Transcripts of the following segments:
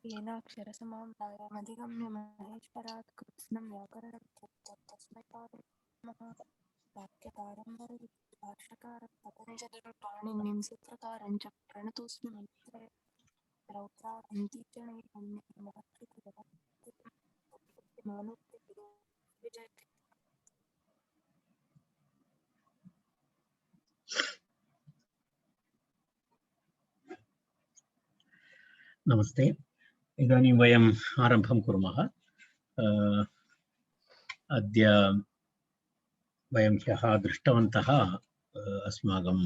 येनाक्षरसमाम्नायमधिगम्य महेश्वरात् कृत्स्नं व्याकरणं तस्मै नमः। वाक्यकारं भाष्यकारं पतञ्जलिं पाणिनिं सूत्रकारं च प्रणतोऽस्मि मन्त्रे नमस्ते। इदानीं वयम् आरम्भं कुर्मः। अद्य वयं ह्यः दृष्टवन्तः अस्माकं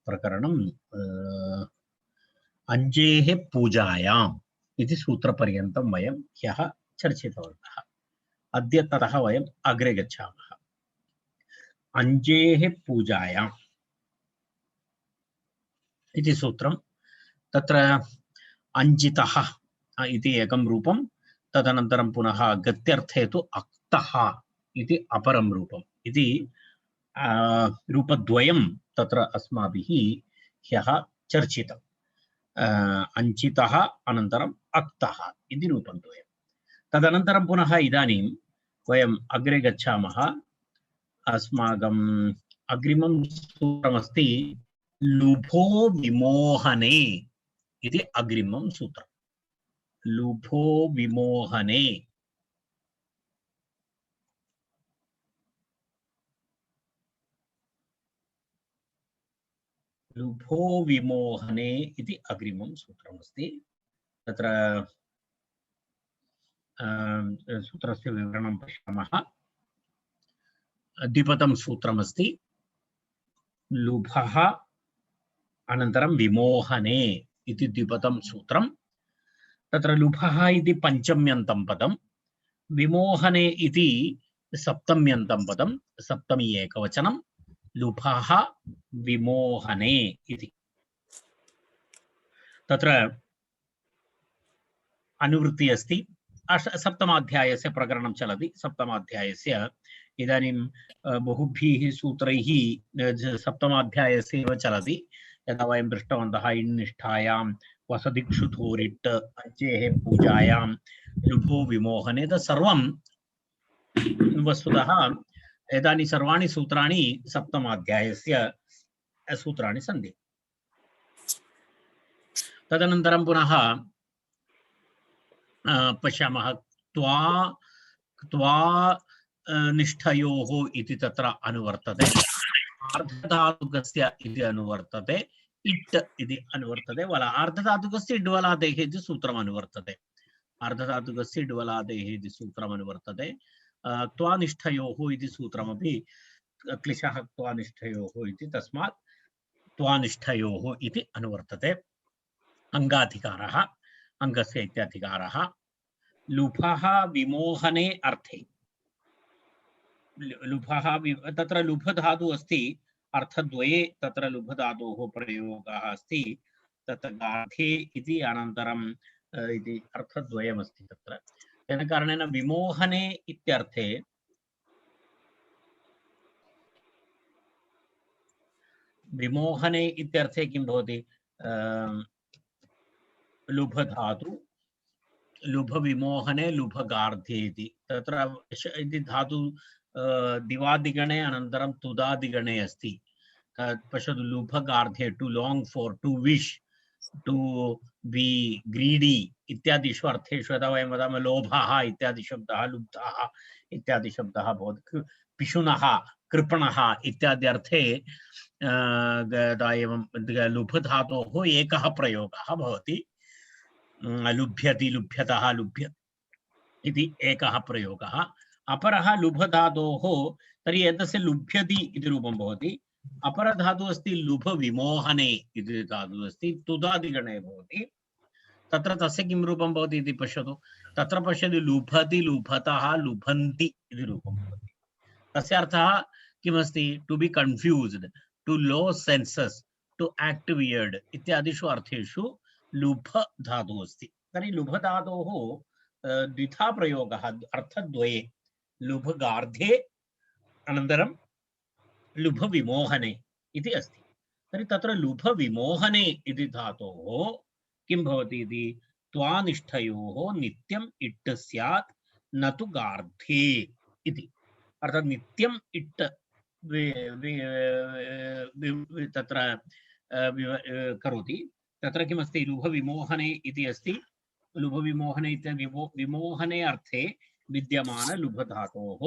प्रकरणं अञ्जेः पूजायाम् इति सूत्रपर्यन्तं वयं ह्यः चर्चितवन्तः। अद्य ततः वयम् अग्रे गच्छामः। अञ्जेः पूजायाम् इति सूत्रं, तत्र अंजितः इति एकं रूपं, तदनन्तरं पुनः गत्यर्थे तु अक्तः इति अपरं रूपम् इति रूपद्वयं तत्र अस्माभिः ह्यः चर्चितम्। अंजितः अनन्तरम् अक्तः इति रूपद्वयं। तदनन्तरं पुनः इदानीं वयम् अग्रे गच्छामः। अस्माकम् अग्रिमं सूत्रमस्ति लुभो विमोहने इति अग्रिमं सूत्रम्। लुभो विमोहने लुभो विमोहने इति अग्रिमं सूत्रमस्ति। तत्र सूत्रस्य विवरणं पश्यामः। द्विपदं सूत्रमस्ति। लुभः अनन्तरं विमोहने इति द्विपदं सूत्रं। तत्र लुभः इति पञ्चम्यन्तं पदं, विमोहने इति सप्तम्यन्तं पदं, सप्तमी एकवचनं, लुभः विमोहने इति। तत्र अनुवृत्ति अस्ति। सप्तमाध्यायस्य प्रकरणं चलति। सप्तमाध्यायस्य इदानीं बहुभिः सूत्रैः सप्तमाध्यायस्य एव चलति। यदा वयं दृष्टवन्तः इन्निष्ठायां वसदिक्षुधोरिट् अञ्जेः पूजायां लुभो विमोहने, तत्सर्वं वस्तुतः एतानि सर्वाणि सूत्राणि सप्तमाध्यायस्य सूत्राणि सन्ति। तदनन्तरं पुनः पश्यामः। त्वा त्वा निष्ठयोः इति तत्र अनुवर्तते। अर्धधातुकस्य इति अनुवर्तते। इट् इति अनुवर्तते। अर्धधातुकस्य इड्वलादेः इति सूत्रम् अनुवर्तते। अर्धधातुकस्य इड्वलादेः इति सूत्रम् अनुवर्तते। त्वानिष्ठयोः इति सूत्रमपि क्लिशः त्वानिष्ठयोः इति, तस्मात् त्वानिष्ठयोः इति अनुवर्तते। अङ्गाधिकारः, अङ्गस्य इत्याधिकारः। लुभः विमोहने अर्थे, लुभः तत्र लुभधातु अस्ति। अर्थद्वये तत्र लुभधातोः प्रयोगः अस्ति। तत्र गार्धे इति अनन्तरं इति अर्थद्वयमस्ति तत्र। तेन कारणेन विमोहने इत्यर्थे किं भवति? लुभधातु, लुभविमोहने लुभगार्धे इति। तत्र इति धातु दिवादिगणे अनन्तरं तुदादिगणे अस्ति। पश्यतु, लुभगार्धे, to long for, to wish, to be greedy इत्यादिषु अर्थेषु यदा वयं वदामः लोभः इत्यादि शब्दः, लुब्धः इत्यादि शब्दः भवति। पिशुनः, कृपणः इत्यादि अर्थे यदा एवं लुभधातोः एकः प्रयोगः भवति। लुभ्यति, लुभ्यतः, लुभ्य इति एकः प्रयोगः। अपरः लुभधातोः, तर्हि एतस्य लुभ्यति इति रूपं भवति। अपरधातुः अस्ति लुभविमोहने इति धातुः अस्ति, तुदादिगणे भवति। तत्र तस्य किं रूपं भवति इति पश्यतु। तत्र पश्यतु, लुभति, लुभतः, लुभन्ति इति रूपं भवति। तस्य अर्थः किमस्ति? To be confused, to lose senses, to act weird इत्यादिषु अर्थेषु लुभ धातुः अस्ति। तर्हि लुभ धातोः द्विधा प्रयोगः अर्थद्वये लुभगार्धे अनन्तरं लुभविमोहने इति अस्ति। तर्हि तत्र लुभविमोहने इति धातोः किं भवति इति त्वानिष्ठयोः नित्यम् इट् स्यात् न तु गार्धे इति। अर्थात् नित्यम् इट् तत्र करोति। तत्र किमस्ति लुभविमोहने इति अस्ति। लुभविमोहने इति विमोहने अर्थे विद्यमान लुभधातोः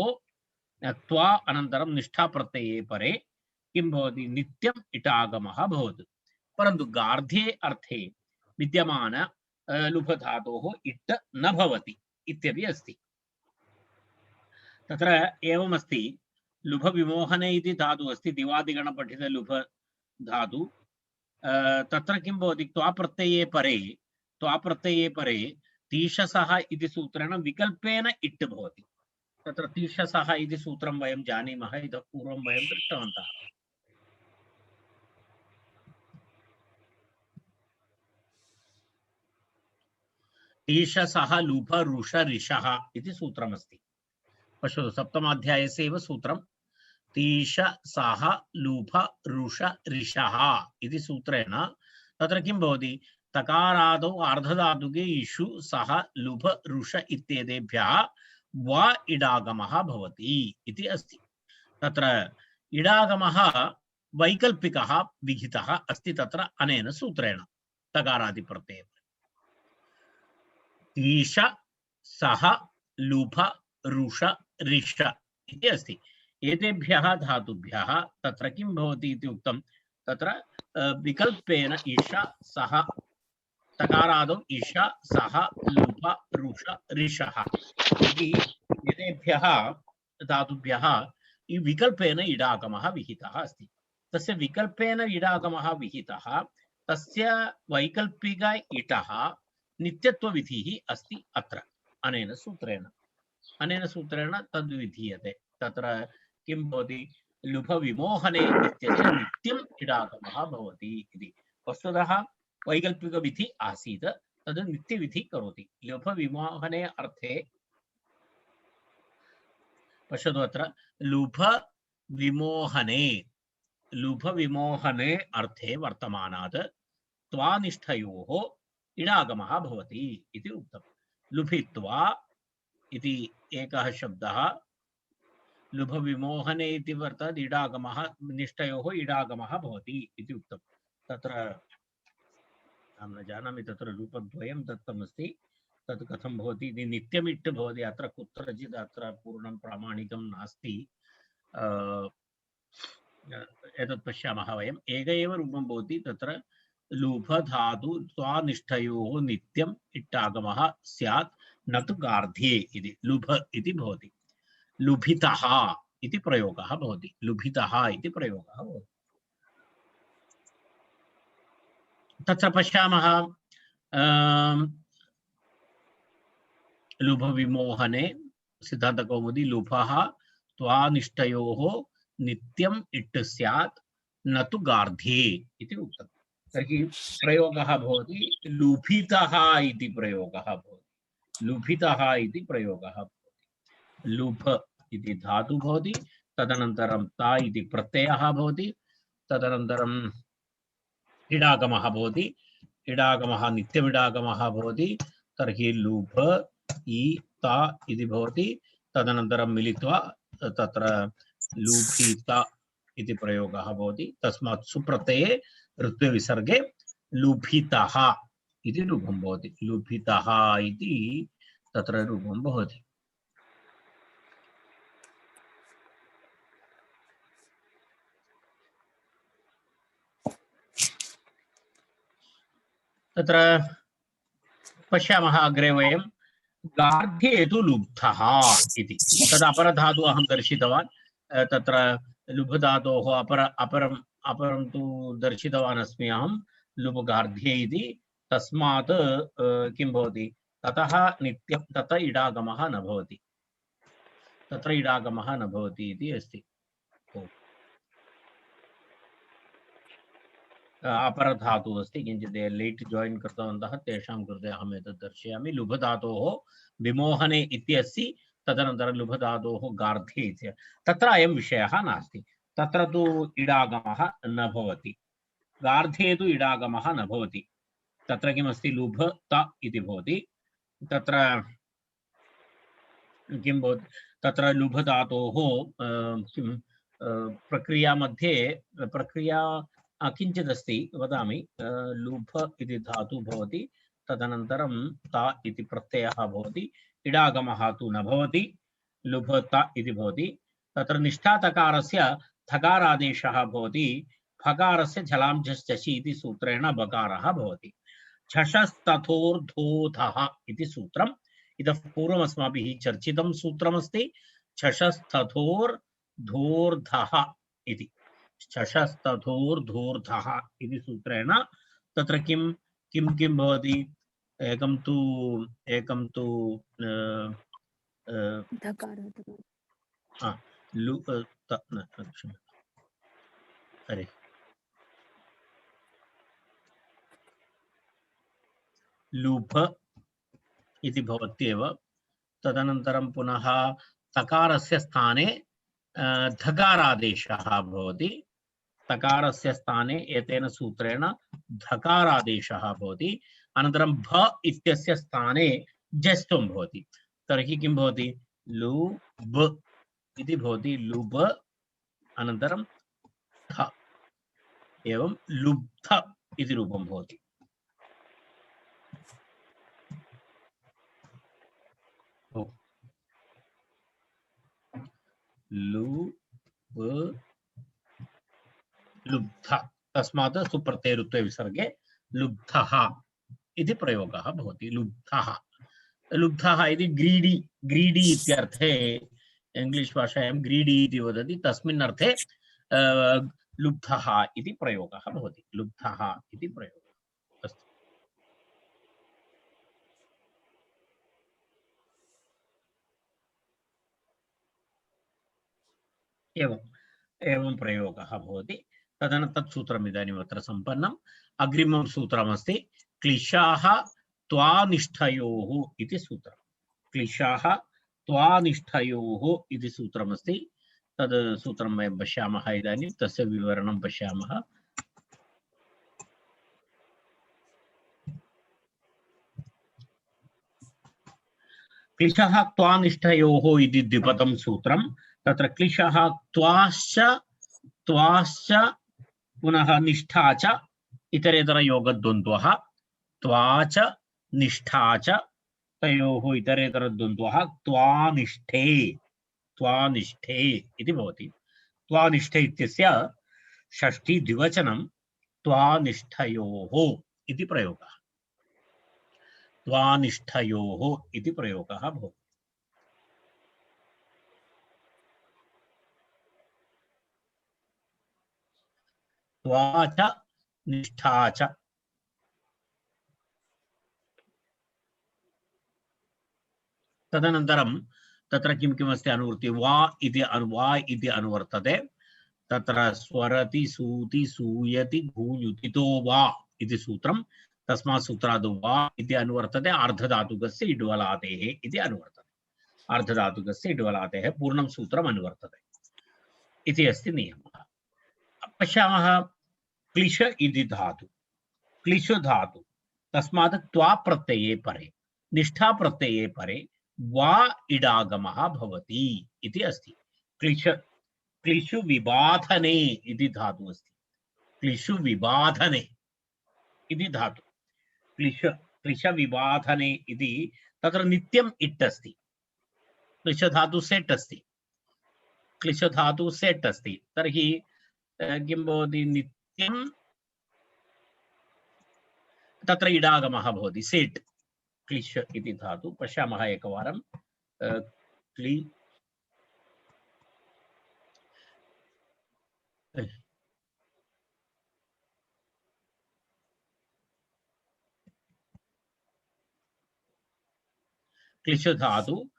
त्वा अनन्तरं निष्ठाप्रत्यये परे किं भवति नित्यम् इटागमः भवति। परन्तु गार्धे अर्थे विद्यमान लुभधातोः इट् न भवति इत्यपि अस्ति। तत्र एवमस्ति लुभविमोहने इति धातुः अस्ति दिवादिगणपठित लुभ धातु। तत्र किं भवति त्वाप्रत्यये परे तीषसः इति सूत्रेण विकल्पेन इट् भवति। तत्र तीषसः इति सूत्रं वयं जानीमः, इतः पूर्वं वयं दृष्टवन्तः। तीषसः लुभ रुष ऋषः इति सूत्रमस्ति। पश्यतु सप्तमाध्यायस्य एव सूत्रं तीषसः लुभ रुष ऋषः इति सूत्रेण तत्र किं भवति तकारादौ अर्धधातुके इषु सः लुभ रुष इत्येतेभ्यः वा इडागमः भवति इति अस्ति। तत्र इडागमः वैकल्पिकः विहितः अस्ति तत्र अनेन सूत्रेण तकारादिप्रत्यये तीष सः लुभ रुष ऋष इति अस्ति। एतेभ्यः धातुभ्यः तत्र किं भवति इति उक्तं। तत्र विकल्पेन ईश सः तकारादौ ईश सः लुभ रुष ऋषः इति एतेभ्यः धातुभ्यः विकल्पेन इडागमः विहितः अस्ति। तस्य विकल्पेन इडागमः विहितः तस्य वैकल्पिक इटः नित्यत्वविधिः अस्ति अत्र अनेन सूत्रेण तद्विधीयते। तत्र किं भवति लुभविमोहने इत्यस्य नित्यम् इडागमः भवति इति। वस्तुतः वैकल्पिकविधि आसीत् तद् नित्यविधि करोति। लुभविमोहने अर्थे पश्यतु अत्र लुभविमोहने अर्थे वर्तमानात् त्वानिष्ठयोः इडागमः भवति इति उक्तं। लुभित्वा इति एकः शब्दः लुभविमोहने इति वर्तते इडागमः निष्ठयोः इडागमः भवति इति उक्तं। तत्र अहं न जानामि तत्र रूपद्वयं दत्तमस्ति तत् कथं भवति इति। नित्यमिट् भवति अत्र कुत्रचित् अत्र पूर्णं प्रामाणिकं नास्ति। एतत् पश्यामः वयम्। एक एव रूपं भवति तत्र लुभधातु त्वानिष्ठयोः नित्यम् इट्टागमः स्यात् न तु गार्ध्ये इति लुभ इति भवति। लुभितः इति प्रयोगः भवति। तत्र पश्यामः लुभविमोहने सिद्धान्तकौमुदी लुभः त्वानिष्ठयोः नित्यम् इट् स्यात् न तु गार्ध्ये इति उक्तम्। तर्हि प्रयोगः भवति लुभितः इति प्रयोगः भवति। लुभ इति धातु भवति, तदनन्तरं ता इति प्रत्ययः भवति, तदनन्तरम् इडागमः भवति। इडागमः नित्यमिडागमः भवति। तर्हि लुभ इ ता इति भवति। तदनन्तरं मिलित्वा तत्र लुभित इति प्रयोगः भवति। तस्मात् सुप्रत्यये ऋत्वविसर्गे लुभितः इति रूपं भवति। लुभितः इति तत्र रूपं भवति। तत्र पश्यामः अग्रे वयं गार्ध्ये तु लुब्धः इति तद् अपरधातु अहं दर्शितवान्। तत्र लुभधातोः अपरं तु दर्शितवान् अस्मि अहं लुभगार्ध्ये इति। तस्मात् किं भवति ततः नित्यं तत इडागमः न भवति, तत्र इडागमः न भवति इति अस्ति। अपरधातुः अस्ति, किञ्चित् लेट् जायिन् कृतवन्तः तेषां कृते अहम् एतत् दर्शयामि। लुभधातोः विमोहने इति अस्ति, तदनन्तरं लुभधातोः गार्धे इति। तत्र अयं विषयः नास्ति, तत्र तु इडागमः न भवति, गार्धे तु इडागमः न भवति। तत्र किमस्ति, लुभ त इति भवति। तत्र किं भवति, तत्र लुभधातोः किं प्रक्रिया मध्ये प्रक्रिया किञ्चिदस्ति, वदामि। लुभ इति धातुः भवति, तदनन्तरं ता इति प्रत्ययः भवति, इडागमः तु न भवति, लुभ त इति भवति। तत्र निष्ठातकारस्य थकारादेशः भवति, फकारस्य झलांझश्चषि इति सूत्रेण बकारः भवति। छषस्तथोर्धोधः इति सूत्रम्, इतः पूर्वम् अस्माभिः चर्चितं सूत्रमस्ति। छषस्तथोर्धोर्धः इति, छषस्तथोर्धोर्धः इति सूत्रेण तत्र किं किं किं भवति, एकं तु लुभ इति भवत्येव। तदनन्तरं पुनः तकारस्य स्थाने धकारादेशः भवति, तकारस्य स्थाने एतेन सूत्रेण धकारादेशः भवति। अनन्तरं भ इत्यस्य स्थाने जस्त्वं भवति, तर्हि किं भवति, लुब इति भवति, लुब अनन्तरं थ, एवं लुब्ध इति रूपं भवति। लुब्ध, तस्मात् सुप्रत्ययरुत्वे विसर्गे लुब्धः इति प्रयोगः भवति। लुब्धः, लुब्धः इति ग्रीडी, ग्रीडी इत्यर्थे इंग्लिश भाषायां ग्रीडी इति वदति, तस्मिन् अर्थे लुब्धः इति प्रयोगः भवति। लुब्धः इति प्रयोगः अस्ति। एवं प्रयोगः भवति। तदनन्तरं सूत्रम् इदानीम् अत्र सम्पन्नम्। अग्रिमं सूत्रमस्ति क्लिशाः त्वानिष्ठयोः इति सूत्रम्। क्लिशाः त्वानिष्ठयोः इति सूत्रमस्ति। तद् सूत्रं वयं पश्यामः इदानीं, तस्य विवरणं पश्यामः। क्लिशः त्वानिष्ठयोः इति द्विपदं सूत्रं। तत्र क्लिशः त्वाश्च पुनः निष्ठा च इतरेतरयोगद्वन्द्वः, त्वाच निष्ठा च तयोः इतरेतरद्वन्द्वः त्वानिष्ठे, त्वानिष्ठे इति भवति। त्वानिष्ठे इत्यस्य षष्ठी द्विवचनं त्वानिष्ठयोः इति प्रयोगः, त्वानिष्ठयोः इति प्रयोगः भवति। त्वाच निष्ठा च। तदनन्तरं तत्र किं किमस्ति अनुवृत्ति, वा इति अनुवर्तते। तत्र स्वरति सूति सूयति भूयुतितो वा इति सूत्रं, तस्मात् सूत्रात् वा इति अनुवर्तते, अर्धधातुकस्य इड्वलादेः इति अनुवर्तते, अर्धधातुकस्य इड्वलादेः पूर्णं सूत्रम् अनुवर्तते इति अस्ति नियमः। पश्यामः, क्लिश इति धातु, क्लिश धातु, तस्मात् त्वा प्रत्यये परे निष्ठा प्रत्यये परे वा इडागमः भवति इति अस्ति। क्लिश, क्लिशु विबाधने इति धातु अस्ति, क्लिशु विबाधने इति धातु, क्लिश विबाधने इति, तत्र नित्यम् इट् अस्ति, क्लिश धातु सेट् अस्ति, क्लिश धातु सेट् अस्ति, तर्हि किं भवति, नित्यं तत्र इडागमः भवति, सेट् क्लिश इति धातु। पश्यामः एकवारं, क्लिश धातु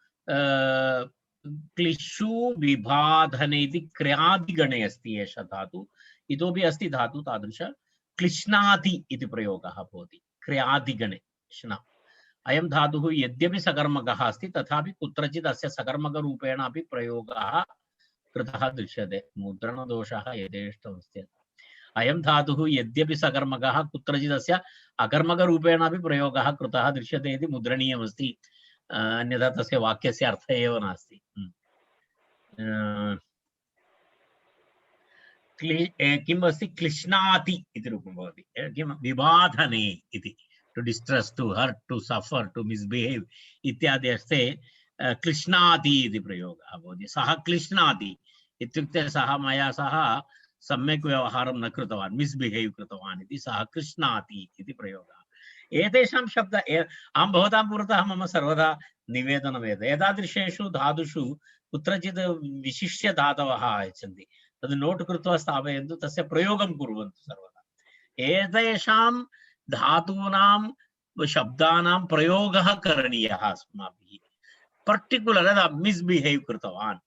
क्लिशु विबाधने इति क्रियादिगणे अस्ति एषः धातु। इतोपि अस्ति धातु तादृश, क्लिश्नाति इति प्रयोगः भवति क्रियादिगणे श्ना। अयं धातुः यद्यपि सकर्मकः अस्ति तथापि कुत्रचित् अस्य सकर्मकरूपेण अपि प्रयोगः कृतः दृश्यते। मुद्रणदोषः यथेष्टमस्ति। अयं धातुः यद्यपि सकर्मकः कुत्रचित् अस्य अकर्मकरूपेण अपि प्रयोगः कृतः दृश्यते इति मुद्रणीयमस्ति। अन्यथा तस्य वाक्यस्य अर्थः एव नास्ति। किम् अस्ति क्लिश्नाति इति रूपं भवति। किं विबाधने इति, to distress, to hurt, to suffer, to misbehave इत्यादि अस्ति। क्लिश्नाति इति प्रयोगः भवति। सः क्लिश्नाति इत्युक्ते सः मया सह सम्यक् व्यवहारं न कृतवान्, मिस्बिहेव् कृतवान् इति सः क्लिश्नाति इति प्रयोगः। एतेषां शब्द अहं भवतां पुरतः मम सर्वदा निवेदनमेव, एतादृशेषु धातुषु कुत्रचित् विशिष्य धातवः आगच्छन्ति, तद् नोट् कृत्वा स्थापयन्तु, तस्य प्रयोगं कुर्वन्तु सर्वदा। एतेषां धातूनां शब्दानां प्रयोगः करणीयः अस्माभिः। पर्टिक्युलर् यदा मिस्बिहेव् कृतवान्,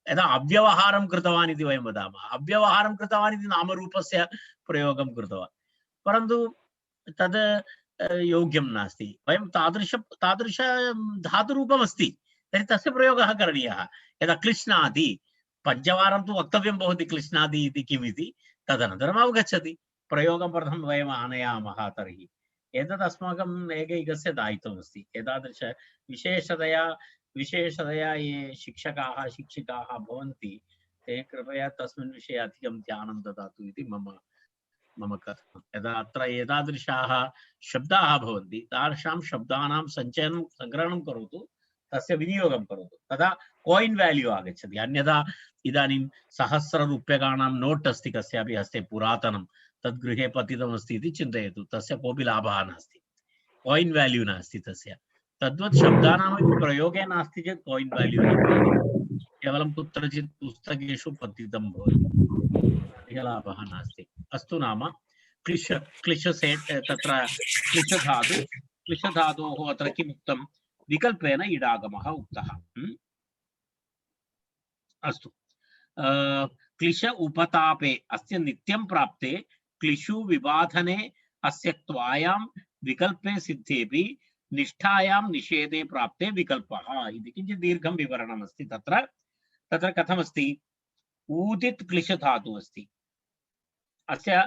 यदा अव्यवहारं कृतवान् इति वयं वदामः, अव्यवहारं कृतवान् इति नामरूपस्य प्रयोगं कृतवान्, परन्तु तद् योग्यं नास्ति। वयं तादृश धातुरूपमस्ति, तर्हि तस्य प्रयोगः करणीयः। यदा क्लिश्नाति, पञ्चवारं तु वक्तव्यं भवति क्लिश्नाति इति किम् इति, तदनन्तरम् अवगच्छति। प्रयोगं प्रथमं वयम् आनयामः। तर्हि एतद् अस्माकम् एकैकस्य दायित्वमस्ति। एतादृश विशेषतया ये शिक्षकाः शिक्षिकाः भवन्ति, ते कृपया तस्मिन् विषये अधिकं ध्यानं ददातु इति मम कथनम्। यदा अत्र एतादृशाः शब्दाः भवन्ति, तादृशां शब्दानां सञ्चयनं सङ्ग्रहणं करोतु, तस्य विनियोगं करोतु, तदा कोइन् वाल्यू आगच्छति। अन्यथा इदानीं सहस्ररूप्यकाणां नोट् अस्ति कस्यापि हस्ते पुरातनं, तद् गृहे पतितमस्ति इति चिन्तयतु, तस्य कोऽपि लाभः नास्ति, कोइन् वाल्यू नास्ति तस्य। तद्वत् शब्दानामपि प्रयोगे नास्ति चेत् कोइन् वाल्यू न भवति, केवलं कुत्रचित् पुस्तकेषु पतितं भवति, लाभः नास्ति। अस्तु, नाम क्लिश सेट् तत्र क्लिशधातोः अत्र किम् उक्तं, विकल्पेन इडागमः उक्तः। अस्तु, क्लिश उपतापे अस्य नित्यं प्राप्ते क्लिशु विबाधने अस्य त्वायां विकल्पे सिद्धेपि निष्ठायां निषेधे प्राप्ते विकल्पः इति किञ्चित् दीर्घं विवरणमस्ति। तत्र कथमस्ति, ऊदित् क्लिश धातुः अस्ति, अस्य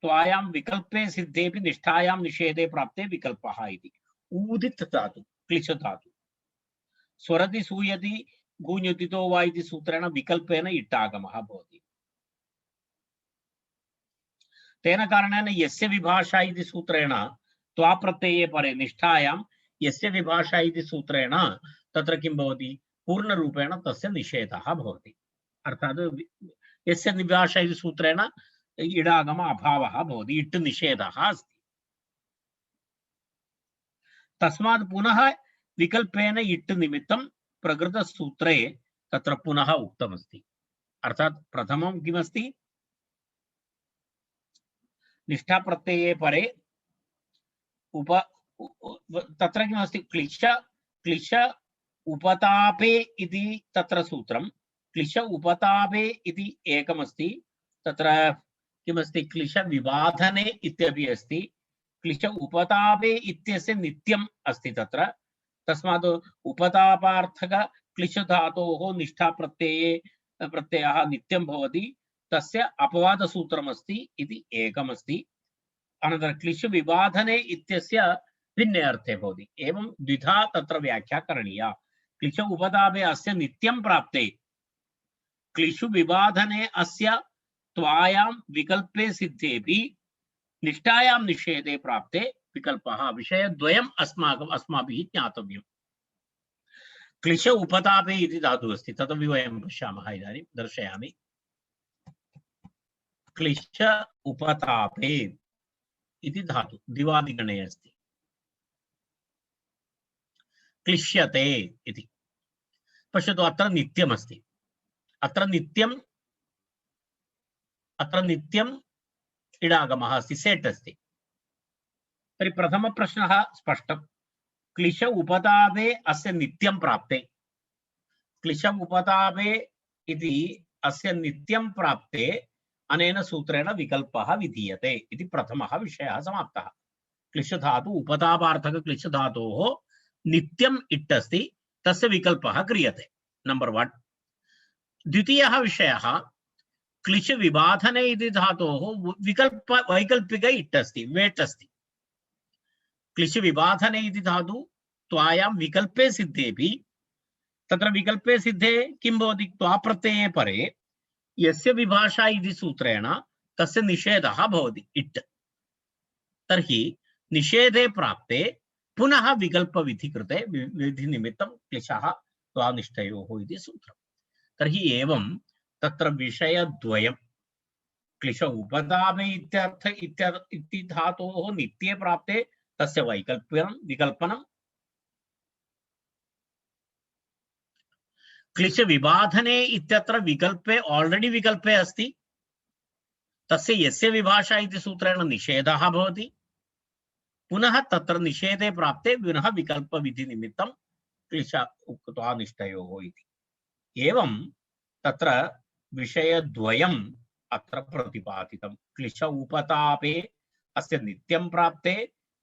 त्वायां विकल्पे सिद्धेपि निष्ठायां निषेधे प्राप्ते विकल्पः इति। ऊदित् धातु, क्लिश धातु, स्वरति सूयति गूञ्युतितो वा इति सूत्रेण विकल्पेन इट्टागमः भवति। तेन कारणेन यस्य विभाषा इति सूत्रेण त्वा प्रत्यये परे निष्ठायां यस्य विभाषा इति सूत्रेण तत्र किं भवति, पूर्णरूपेण तस्य निषेधः भवति। अर्थात् यस्य विभाषा इति सूत्रेण इडागम अभावः भवति, इट् निषेधः अस्ति। तस्मात् पुनः विकल्पेन इट् निमित्तं प्रकृतसूत्रे तत्र पुनः उक्तमस्ति। अर्थात् प्रथमं किमस्ति, निष्ठा प्रत्यये परे तत्र किमस्ति, क्लिश उपतापे इति तत्र सूत्रं, क्लिश उपतापे इति एकमस्ति, तत्र किमस्ति, क्लिश विबाधने इत्यपि अस्ति, क्लिश उपतापे इत्यस्य नित्यम् अस्ति तत्र। तस्मात् उपतापार्थक क्लिश धातोः निष्ठा प्रत्ययः नित्यं भवति, तस्य अपवादसूत्रमस्ति इति एकमस्ति। अनन्तरं क्लिश विबाधने इत्यस्य भिन्ने अर्थे भवति। एवं द्विधा तत्र व्याख्या करणीया। क्लिश उपतापे अस्य नित्यं प्राप्ते, क्लिशु विबाधने अस्य त्वायां विकल्पे सिद्धेपि निष्ठायां निषेधे प्राप्ते विकल्पः। विषयद्वयम् अस्माभिः ज्ञातव्यम्। क्लिश उपतापे इति धातुः अस्ति, तदपि वयं पश्यामः। इदानीं दर्शयामि। क्लिश उपतापे इति धातु दिवादिगणे अस्ति। क्लिश्यते इति पश्यतु, अत्र नित्यमस्ति, अत्र नित्यम् इडागमः अस्ति, सेट् अस्ति। तर्हि प्रथमप्रश्नः स्पष्टं, क्लिश उपतापे अस्य नित्यं प्राप्ते, क्लिश उपतापे इति अस्य नित्यं प्राप्ते अनेन सूत्रेण विकल्पः विधीयते इति प्रथमः विषयः समाप्तः। क्लिश धातु उपधापार्थक क्लिश धातोः नित्यम् इट् अस्ति, तस्य विकल्पः क्रियते। नंबर 1। द्वितीयः विषयः क्लिश विबाधने इति धातोः विकल्प वैकल्पिक इट् अस्ति, वेट् अस्ति। क्लिश विबाधने इति धातु त्वायां विकल्पे सिद्धेपि तत्र विकल्पे सिद्धे किं भवति? त्वा प्रत्यये परे यस्य विभाषा इति सूत्रेण तस्य निषेधः भवति इट्। तर्हि निषेधे प्राप्ते पुनः विकल्पविधि कृते विधि निमित्तं क्लिशः त्वानिष्ठयोः इति सूत्रम्। तर्हि एवं तत्र विषयद्वयं क्लिश उपधापे इत्यर्थ इति धातोः नित्ये प्राप्ते तस्य विकल्पनं क्लिश विबाधने इत्यत्र विकल्पे ऑलरेडी विकल्पे अस्ति, तस्य यस्य विभाषा इति सूत्रेण निषेधः भवति। पुनः तत्र निषेधे प्राप्ते पुनः विकल्पविधि निमित्तं क्लिश उक्त्वानिष्ठयोः इति। एवं तत्र विषयद्वयम् अत्र प्रतिपादितं। क्लिश उपतापे अस्य नित्यं प्राप्ते,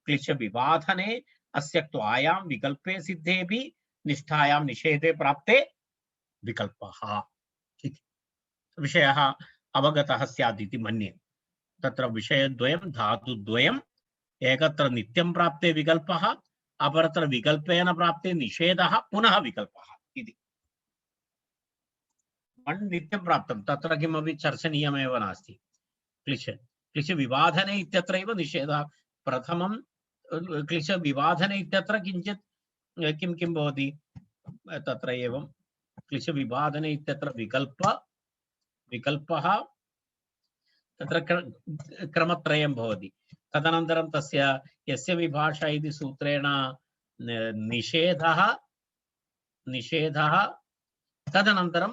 क्लिश विबाधने अस्य त्वायां विकल्पे सिद्धेपि निष्ठायां निषेधे प्राप्ते विकल्पः इति विषयः अवगतः स्यात् इति मन्ये। तत्र विषयद्वयं धातुद्वयम् एकत्र नित्यं प्राप्ते विकल्पः, अपरत्र विकल्पेन प्राप्ते निषेधः, पुनः विकल्पः इति। नित्यं प्राप्तं तत्र किमपि चर्चनीयमेव नास्ति। क्लिश विबाधने इत्यत्रैव निषेधः। प्रथमं क्लिश विबाधने इत्यत्र किञ्चित् किं भवति? तत्र एवं क्लिश विबाधने इत्यत्र विकल्पः तत्र क्रमत्रयं भवति। तदनन्तरं तस्य यस्य विभाषा इति सूत्रेण निषेधः तदनन्तरं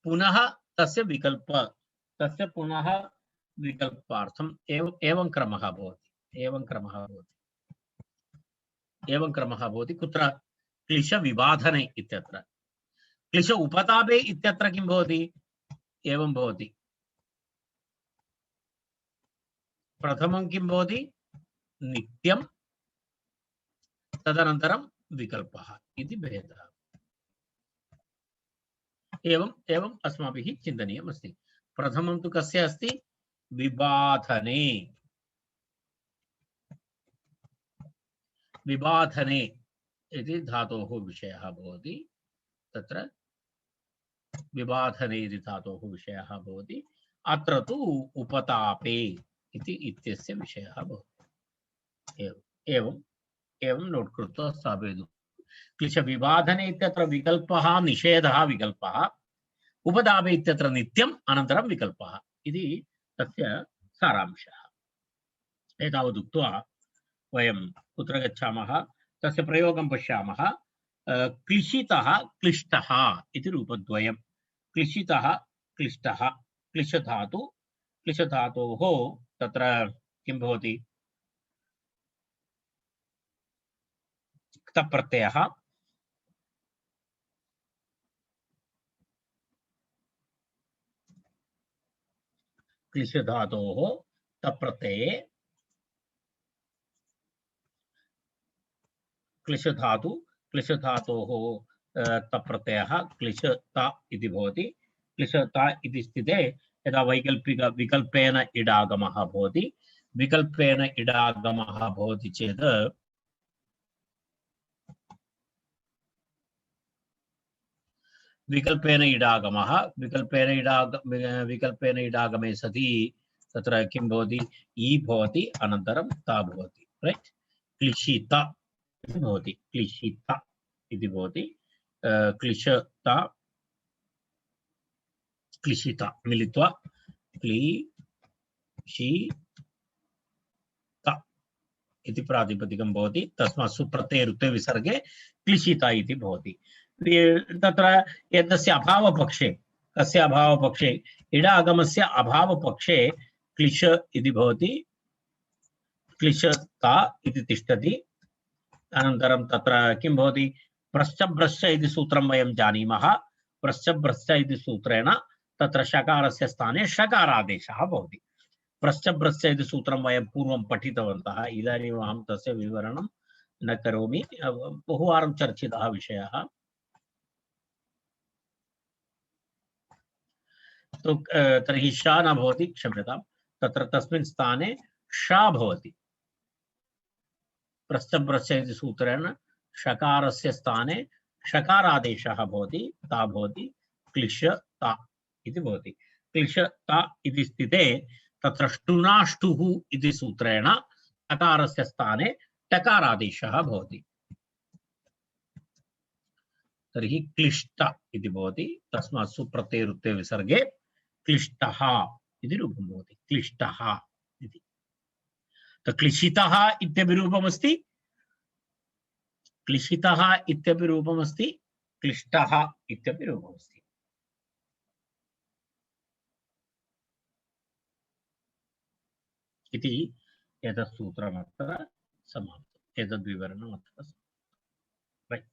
पुनः तस्य पुनः विकल्पार्थम् एवं क्रमः भवति। कुत्र? क्लिश विबाधने इत्यत्र। क्लिश उपतापे इत्यत्र किं भवति? एवं भवति। प्रथमं किं भवति? नित्यं, तदनन्तरं विकल्पः इति भेदः। एवं अस्माभिः चिन्तनीयम् अस्ति। प्रथमं तु कस्य अस्ति? विबाधने इति धातोः विषयः भवति। तत्र विबाधने इति धातोः विषयः भवति। अत्र तु उपतापे इति इत्यस्य विषयः भवति। एवं नोट् कृत्वा स्थापयतु। क्लिश विबाधने इत्यत्र विकल्पः, निषेधः विकल्पः, उपतापे इत्यत्र नित्यम् अनन्तरं विकल्पः इति तस्य सारांशः। एतावदुक्त्वा वयं कुत्र गच्छामः? तस्य प्रयोगं पश्यामः। क्लिशितः क्लिष्टः इति रूपद्वयं। क्लिशितः क्लिष्टः। क्लिशधातोः तत्र किं भवति? क्तप्रत्ययः, क्लिशधातोः तप्रत्यये क्लिशधातोः तप्रत्ययः क्लिशता इति भवति। क्लिशता इति स्थिते यदा विकल्पेन इडागमः भवति, विकल्पेन इडागमः भवति चेत् विकल्पेन इडागमे सति तत्र किं भवति? ई भवति, अनन्तरं ता भवति। राइट? क्लिशिता इति भवति। क्लिशिता इति भवति। क्लिशिता मिलित्वा क्लिशिता इति प्रातिपदिकं भवति। तस्मात् सुप्रत्यये रुत्वे विसर्गे क्लिशिता इति भवति। तत्र यदस्य अभावपक्षे, कस्य अभावपक्षे? इडागमस्य अभावपक्षे क्लिश इति भवति। क्लिशता इति तिष्ठति। अनन्तरं तत्र किं भवति? प्रश्च भ्रश्च इति सूत्रं वयं जानीमः। प्रश्च भ्रश्च इति सूत्रेण तत्र शकारस्य स्थाने षकारादेशः भवति। प्रश्चभ्रश्च इति सूत्रं वयं पूर्वं पठितवन्तः। इदानीम् अहं तस्य विवरणं न करोमि, बहुवारं चर्चितः विषयः। तो तर्हि श न भवति, क्षम्यतां, तत्र तस्मिन् स्थाने ष भवति। प्रश्चभ्रश्च इति सूत्रेण षकारस्य स्थाने षकारादेशः भवति, ता भवति क्लिशता इति भवति। क्लिशता इति स्थिते तत्र ष्टुनाष्टुः इति सूत्रेण टकारस्य स्थाने टकारादेशः भवति। तर्हि क्लिष्ट इति भवति, तस्मात् सुप्रत्ययरुत्ते विसर्गे क्लिष्टः इति रूपं भवति। क्लिष्टः इति। तो क्लिशितः इत्यपि रूपमस्ति, क्लिशितः इत्यपि रूपमस्ति, क्लिष्टः इत्यपि रूपमस्ति। इति एतत् सूत्रमत्र समाप्तम्। एतद् विवरणम् अत्र रैट्।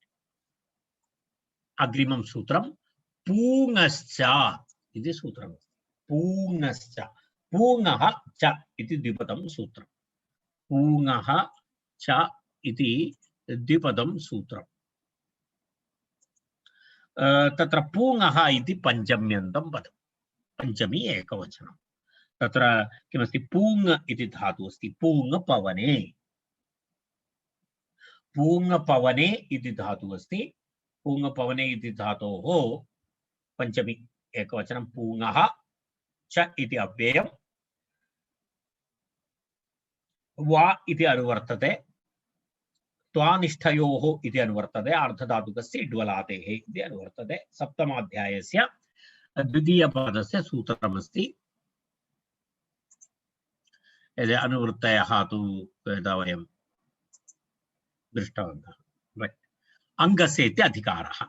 अग्रिमं सूत्रं पूङश्च इति सूत्रमस्ति। पूङश्च, पूङः च इति द्विपदं सूत्रम्। पूङः च इति द्विपदं सूत्रम्। तत्र पूङः इति पञ्चम्यन्तं पदं, पञ्चमी एकवचनं। तत्र किमस्ति, पूङ इति धातुः अस्ति। पूङपवने, पूङपवने इति धातुः अस्ति। पूङपवने इति धातोः पञ्चमी एकवचनं पूङः च इति अव्ययम्। वा इति अनुवर्तते, त्वानिष्ठयोः इति अनुवर्तते, अर्धधातुकस्य इड्वलादेः इति अनुवर्तते। सप्तमाध्यायस्य द्वितीयपदस्य सूत्रमस्ति। यदि अनुवृत्तयः तु यदा वयं दृष्टवन्तः। अङ्गस्य इति अधिकारः।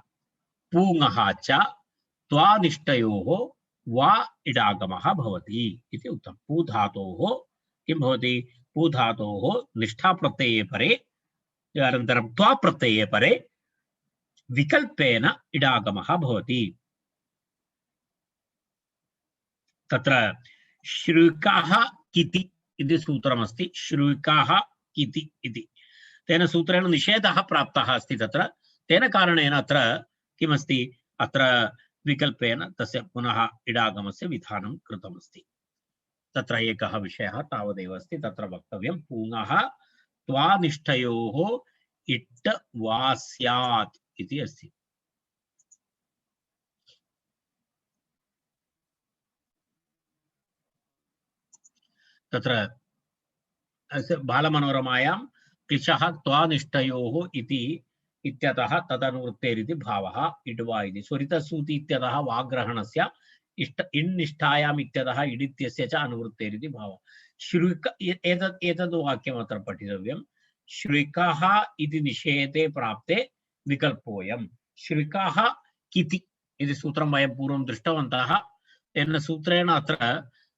पूङः च त्वानिष्ठयोः वा इडागमः भवति इति उक्तम्। पूधातोः किं भवति, पूधातोः निष्ठाप्रत्यये परे अनन्तरं त्वाप्रत्यये परे विकल्पेन इडागमः भवति। तत्र श्रुकाः किति इति सूत्रमस्ति। श्रुकाः किति इति तेन सूत्रेण निषेधः प्राप्तः अस्ति। तत्र तेन कारणेन अत्र किमस्ति, अत्र विकल्पेन तस्य पुनः इडागमस्य विधानं कृतमस्ति। तत्र एकः विषयः तावदेव अस्ति तत्र वक्तव्यं। पूङः त्वानिष्ठयोः इट् वा स्यात् इति अस्ति। तत्र बालमनोरमायां क्लिशः त्वानिष्ठयोः इति इत्यतः तदनुवृत्तेरिति भावः इड्वा इति। स्वरितसूति इत्यतः वाग्रहणस्य इण्निष्ठायाम् इत्यतः इडित्यस्य च अनुवृत्तेरिति भावः। श्रुक एतद् वाक्यम् अत्र पठितव्यं। श्रुकः इति निषेधे प्राप्ते विकल्पोऽयं। श्रुकः किति इति सूत्रं वयं पूर्वं दृष्टवन्तः। तेन सूत्रेण अत्र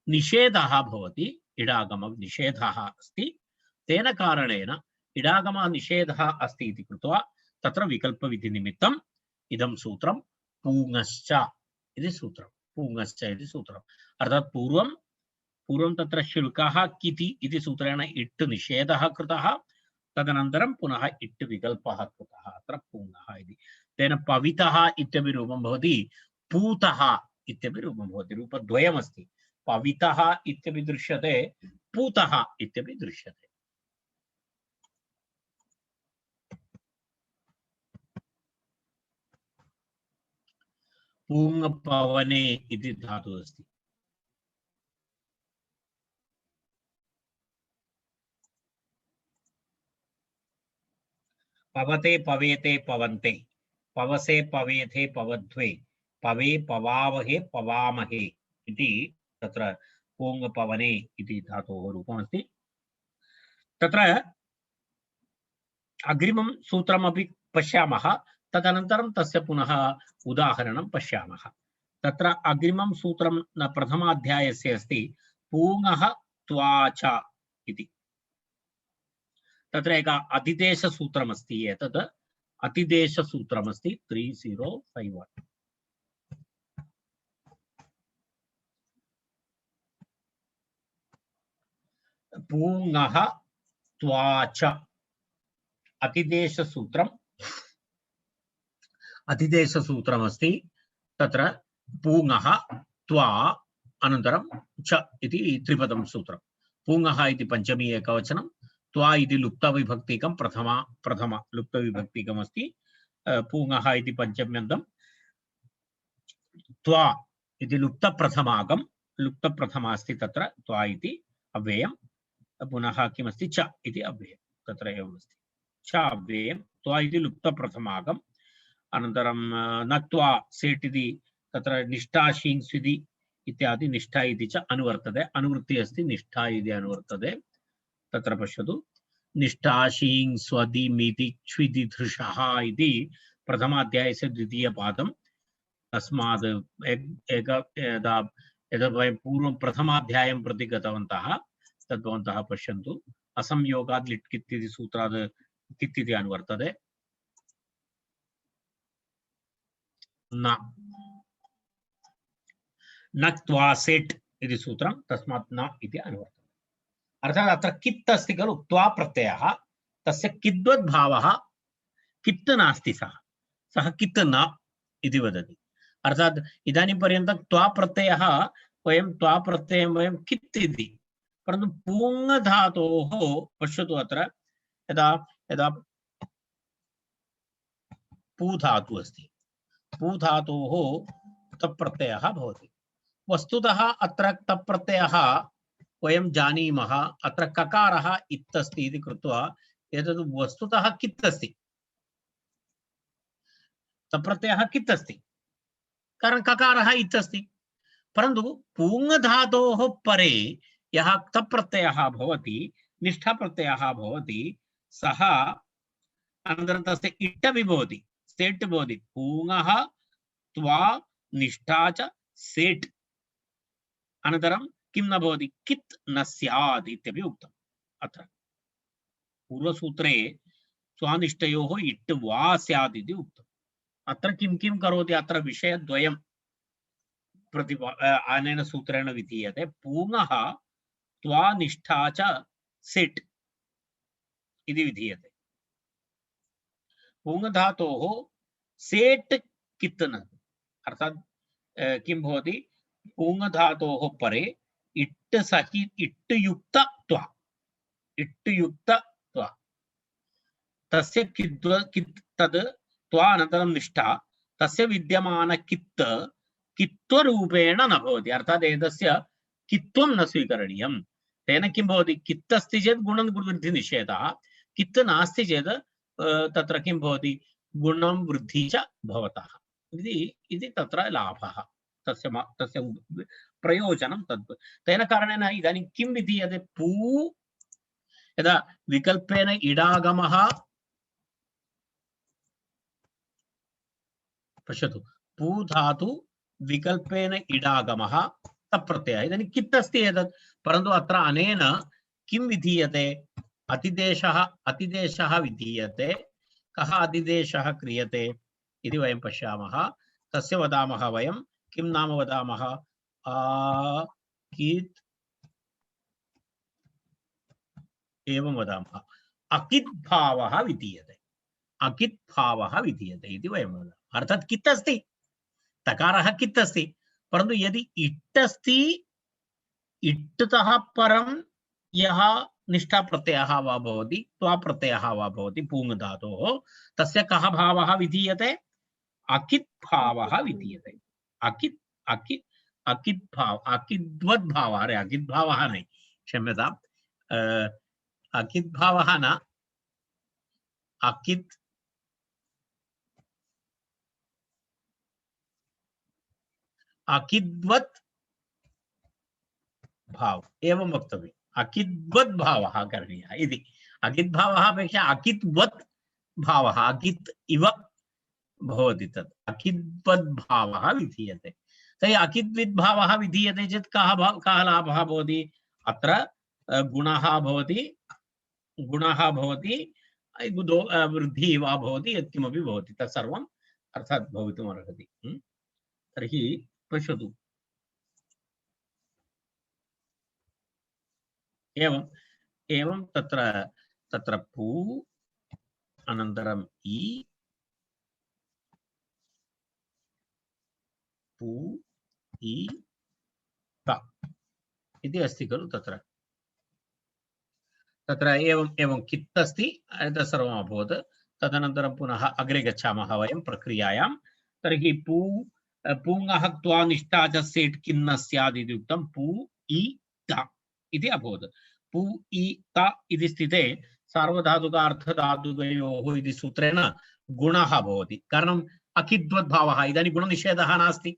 निषेधः भवति, इडागम निषेधः अस्ति। तेन कारणेन इडागम निषेधः अस्ति इति कृत्वा तत्र विकल्पविधिनिमित्तम् इदं सूत्रं पूङश्च इति सूत्रं। पूङश्च इति सूत्रम् अर्थात् पूर्वं तत्र शुल्कः किति इति सूत्रेण इट् निषेधः कृतः, तदनन्तरं पुनः इट् विकल्पः कृतः अत्र पूङः इति। तेन पवितः इत्यपि रूपं भवति, पूतः इत्यपि रूपं भवति। रूपद्वयमस्ति, पवितः इत्यपि दृश्यते, पूतः इत्यपि दृश्यते। पूङपवने इति धातुः अस्ति। पवते पवेते पवन्ते, पवसे पवेथे पवध्वे, पवे पवावहे पवामहे इति तत्र पूङपवने इति धातोः रूपमस्ति। तत्र अग्रिमं सूत्रमपि पश्यामः, तदनन्तरं तस्य पुनः उदाहरणं पश्यामः। तत्र अग्रिमं सूत्रं प्रथमाध्यायस्य अस्ति, पूङः त्वाच इति। तत्र एक अतिदेशसूत्रमस्ति। एतत् अतिदेशसूत्रमस्ति 3051। पूङः त्वा च अतिदेशसूत्रमस्ति तत्र पूङः त्वा अनन्तरं च इति त्रिपदं सूत्रं पूङः इति पंचमी एकवचनं त्वा इति लुप्तविभक्तिकं प्रथम लुप्तविभक्तिकम् अस्ति पूङः इति पंचम्यन्तं त्वा इति लुप्तप्रथमागं लुप्तप्रथमा अस्ति तत्र त्वा इति अव्ययं पुनः किमस्ति च इति अव्ययं तत्र एवमस्ति च अव्ययं त्वा इति लुप्तप्रथमागम् अनन्तरं नत्वा सेट् इति तत्र निष्ठा शीङ्स्विति इत्यादि निष्ठा इति च अनुवर्तते अनुवृत्ति अस्ति निष्ठा इति अनुवर्तते तत्र पश्यतु निष्ठा शीङ् स्वदि मिति च्विति धृषः इति प्रथमाध्यायस्य द्वितीयपादं तस्मात् यदा वयं पूर्वं प्रथमाध्यायं प्रति गतवन्तः तद् भवन्तः पश्यन्तु असंयोगात् लिट् कित् इति सूत्रात् कित् इति अनुवर्तते न त्वा सेट् इति सूत्रं तस्मात् न इति अनुवर्तते अर्थात् अत्र कित् अस्ति खलु त्वा प्रत्ययः तस्य किद्वत् भावः कित् नास्ति सः कित् न इति वदति अर्थात् इदानीं पर्यन्तं त्वा प्रत्ययः वयं कित् इति परन्तु पूङ धातोः पश्यतु अत्र यदा यदा पू धातु अस्ति पू धातोः तप्रत्ययः भवति वस्तुतः अत्र तप्रत्ययः वयं जानीमः अत्र ककारः इत् अस्ति इति कृत्वा एतद् वस्तुतः कित् अस्ति तप्रत्ययः कित् अस्ति कारण ककारः इत् अस्ति परन्तु पूङ धातोः परे यः तप्रत्ययः भवति निष्ठा प्रत्ययः भवति सः अनन्तरं तस्य इट्टपि भवति सेट् भवति पूङः त्वा निष्ठा च सेट् अनन्तरं किं न भवति कित् न स्यात् इत्यपि उक्तम् अत्र पूर्वसूत्रे स्वानिष्ठयोः इट् वा स्यात् इति उक्तम् अत्र किं किं करोति अत्र विषयद्वयं अनेन सूत्रेण विधीयते पूङः त्वा निष्ठा च सेट् इति विधीयते पूङ धातोः सेट् कित् न अर्थात् किं भवति पूङ धातोः परे इट् सहित इट् युक्त त्वा तस्य कित् तद् त्वा अनन्तरं निष्ठा तस्य विद्यमान कित् कित्वरूपेण न भवति अर्थात् एतस्य कित्वं न स्वीकरणीयं तेन किं भवति कित् अस्ति चेत् गुणं वृद्धि निषेधः कित् नास्ति चेत् तत्र किं भवति गुणं वृद्धि च भवतः इति तत्र लाभः तस्य प्रयोजनं तद् तेन कारणेन इदानीं किं विधीयते पू यदा विकल्पेन इडागमः पश्यतु पू धातु विकल्पेन इडागमः तप्रत्ययः इदानीं कित् अस्ति एतत् परन्तु अत्र अनेन किं विधीयते अतिदेशः विधीयते कः अतिदेशः क्रियते इति वयं पश्यामः तस्य वदामः वयं किं नाम वदामः कित् एवं वदामः अकित् भावः विधीयते इति वयं वदामः अर्थात् कित् अस्ति तकारः कित् अस्ति परन्तु यदि इट् अस्ति इट्तः परं यः निष्ठा प्रत्ययः वा भवति त्वा प्रत्ययः वा भवति पूङ धातोः तस्य कः भावः विधीयते अकित् भावः विधीयते अकिद्वद् भावः अरे अकिद् भावः न क्षम्यताम् अकिद् भावः न अकित् अकिद्वत् भाव एवं वक्तव्यम् अकिद्वत् भावः करणीयः इति अकिद् भावः अपेक्षया अकिद्वत् भावः अकित् इव भवति तत् अकिद्वत् भावः विधीयते तर्हि अकिद्विद् भावः विधीयते चेत् कः लाभः भवति अत्र गुणः भवति वृद्धिः वा भवति यत्किमपि भवति तत्सर्वम् अर्थात् भवितुम् अर्हति तर्हि पश्यतु एवं एवं तत्र तत्र पू अनन्तरम् ई पू ई त इति अस्ति खलु तत्र तत्र एवं एवं कित् अस्ति एतत् सर्वम् अभवत् तदनन्तरं पुनः अग्रे गच्छामः वयं प्रक्रियायां तर्हि पूङः क्त्वा निष्ठा च सेट् किन्न स्यात् इति उक्तं पू इ त इति अभवत् पू इ त इति स्थिते सार्वधातुकार्थधातुकयोः इति सूत्रेण गुणः भवति कारणम् अकिद्वद्भावः इदानीं गुणनिषेधः नास्ति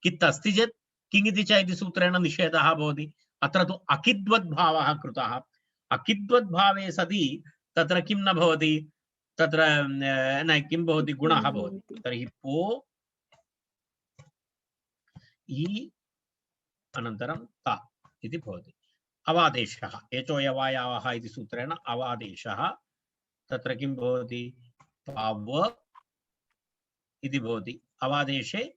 कित् अस्ति चेत् किङ् इति च इति सूत्रेण निषेधः भवति अत्र तु अकिद्वद्भावः कृतः अकिद्वद्भावे सति तत्र किं न भवति तत्र न किं भवति गुणः भवति तर्हि पो इ अनन्तरं त इति भवति अवादेशः एचोयवायावः इति सूत्रेण अवादेशः तत्र किं भवति पव इति भवति अवादेशे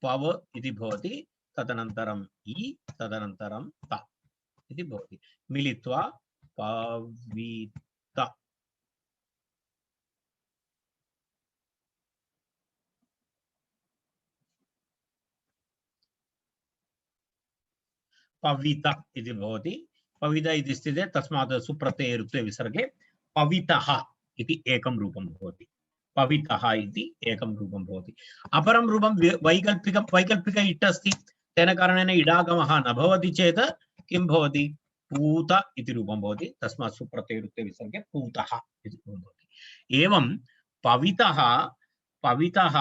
पव इति भवति तदनन्तरम् इ तदनन्तरं त इति भवति मिलित्वा पवित पवित इति भवति पवित इति स्थिते तस्मात् सुप्रत्यये ऋत्वे विसर्गे पवितः इति एकं रूपं भवति पवितः इति एकं रूपं भवति अपरं रूपं वैकल्पिक इट् अस्ति तेन कारणेन इडागमः न भवति चेत् किं भवति पूत इति रूपं भवति तस्मात् सुप्रत्यये ऋत्वे विसर्गे पूतः इति भवति एवं पवितः पवितः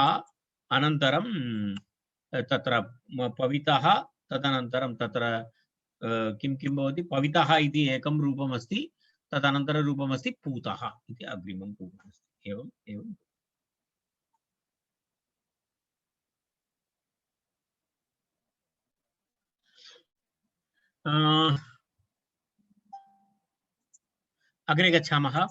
अनन्तरं तत्र पवितः तदनन्तरं तत्र किं किं भवति पवितः इति एकं रूपम् अस्ति तदनन्तरं रूपम् अस्ति पूतः इति अग्रिमं रूपम् अस्ति एवं एवं अग्रे गच्छामः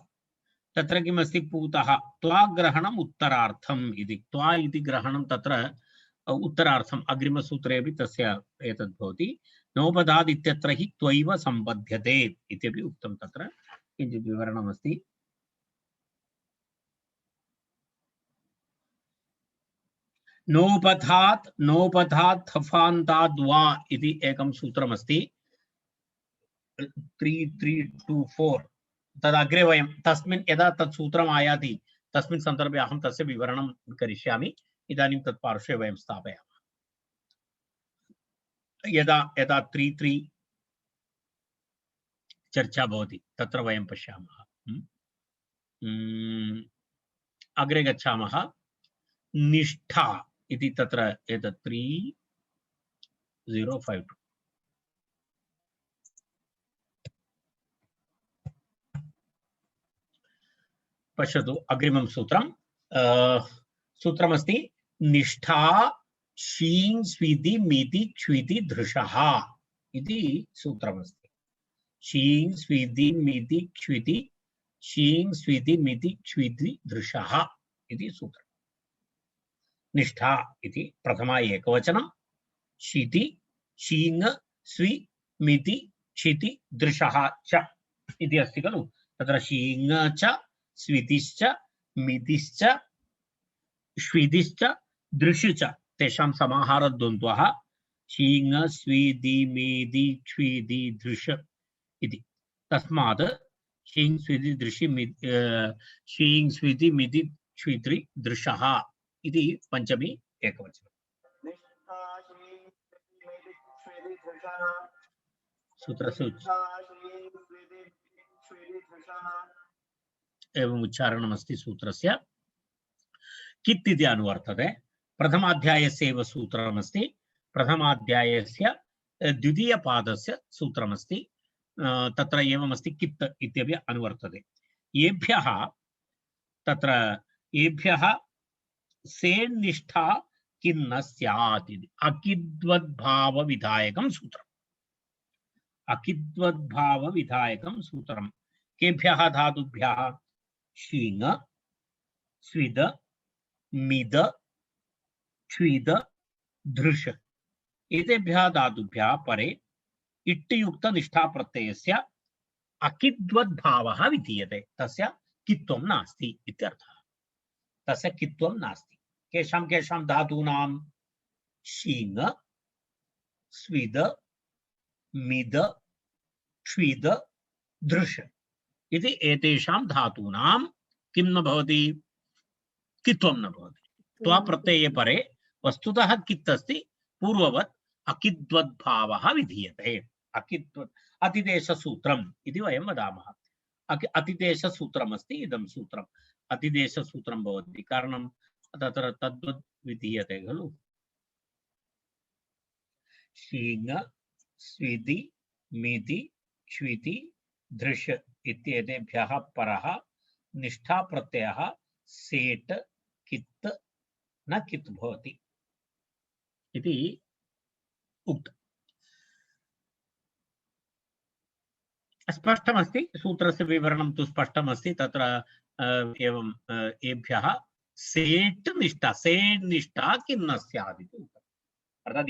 तत्र किमस्ति पूतः त्वाग्रहणम् उत्तरार्थम् इति त्वा इति ग्रहणं तत्र उत्तरार्थम् अग्रिमसूत्रे अपि तस्य एतद् भवति नोपदाद् इत्यत्र हि त्वैव सम्बध्यते इत्यपि उक्तं तत्र किञ्चित् विवरणमस्ति नोपधात् नोपधात् थफान्ताद् वा इति एकं सूत्रमस्ति 3324 तदग्रे वयं तस्मिन् यदा तत् सूत्रम् आयाति तस्मिन् सन्दर्भे अहं तस्य विवरणं करिष्यामि इदानीं तत् पार्श्वे वयं स्थापयामः यदा यदा 33 चर्चा भवति तत्र वयं पश्यामः अग्रे गच्छामः निष्ठा इति तत्र एतत् 3052 पश्यतु अग्रिमं सूत्रं सूत्रमस्ति निष्ठा शीं स्वीति मिति क्ष्विति धृषः इति सूत्रमस्ति शीं स्वीति मिति क्ष्विति शीं स्वीति मिति क्ष्विति धृषः इति सूत्रम् निष्ठा इति प्रथमा एकवचनं शीति शीं स्वी मिति क्षिति दृशः च इति अस्ति खलु तत्र शीं च स्वितिश्च मितिश्च श्वितिश्च दृशु च तेषां समाहारद्वन्द्वः शीं स्वीति मेदि क्ष्विति दृश इति तस्मात् शीं स्विति दृशि शीं स्विति मिति क्ष्विति दृशः इति पञ्चमी एकवचनं सूत्रस्य एवम् उच्चारणमस्ति सूत्रस्य कित् इति अनुवर्तते प्रथमाध्यायस्य एव सूत्रमस्ति प्रथमाध्यायस्य द्वितीयपादस्य सूत्रमस्ति तत्र एवमस्ति कित् इत्यपि अनुवर्तते येभ्यः तत्र येभ्यः सेन्निष्ठा किन्न स्यात् इति अकिद्वद्भावविधायकं सूत्रम् अकिद्वद्भावविधायकं सूत्रं केभ्यः धातुभ्यः शीङ स्विद मिद क्ष्विद धृष एतेभ्यः धातुभ्यः परे इट्युक्त निष्ठा प्रत्ययस्य अकिद्वद्भावः विधीयते, तस्य कित्वं नास्ति इत्यर्थः। तस्य कित्वं नास्ति। केषां केषां धातूनां? शीङ, स्विद, मिद, क्ष्विद, दृश इति एतेषां धातूनां किं न भवति? कित्वं न भवति। त्वा प्रत्यये परे वस्तुतः कित् अस्ति, पूर्ववत् अकिद्वद्भावः विधीयते। अकिद्वत् अतिदेशसूत्रम् इति वयं वदामः। अतिदेशसूत्रमस्ति इदं सूत्रम्। अतिदेशसूत्रं भवति कारणं तत्र तद्वत् विधीयते खलु। शीङ, स्विदि, मिति, क्ष्विति, धृष इत्येतेभ्यः परः निष्ठाप्रत्ययः सेट् कित् न कित् भवति इति उक्तम्। स्पष्टमस्ति, सूत्रस्य विवरणं तु स्पष्टमस्ति। तत्र एवं एभ्यः सेट् निष्ठा, सेट् निष्ठा किं न स्यात् इति उक्तम्। अर्थात्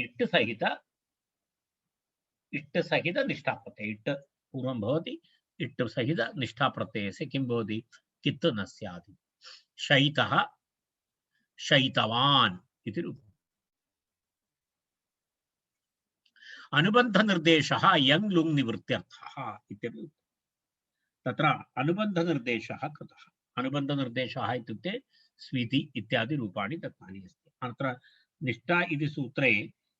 इट् सहित निष्ठाप्रत्यय, इट् पूर्वं भवति, इट् सहित निष्ठाप्रत्ययस्य किं भवति? कित् न स्यात्। शयितः, शयितवान् इति रूपम्। अनुबन्धनिर्देशः यङ् लुङ् निवृत्त्यर्थः इत्यपि उक्तम्। तत्र अनुबन्धनिर्देशः कृतः। अनुबन्धनिर्देशः इत्युक्ते स्विति इत्यादि रूपाणि दत्तानि अस्ति। अत्र निष्ठा इति सूत्रे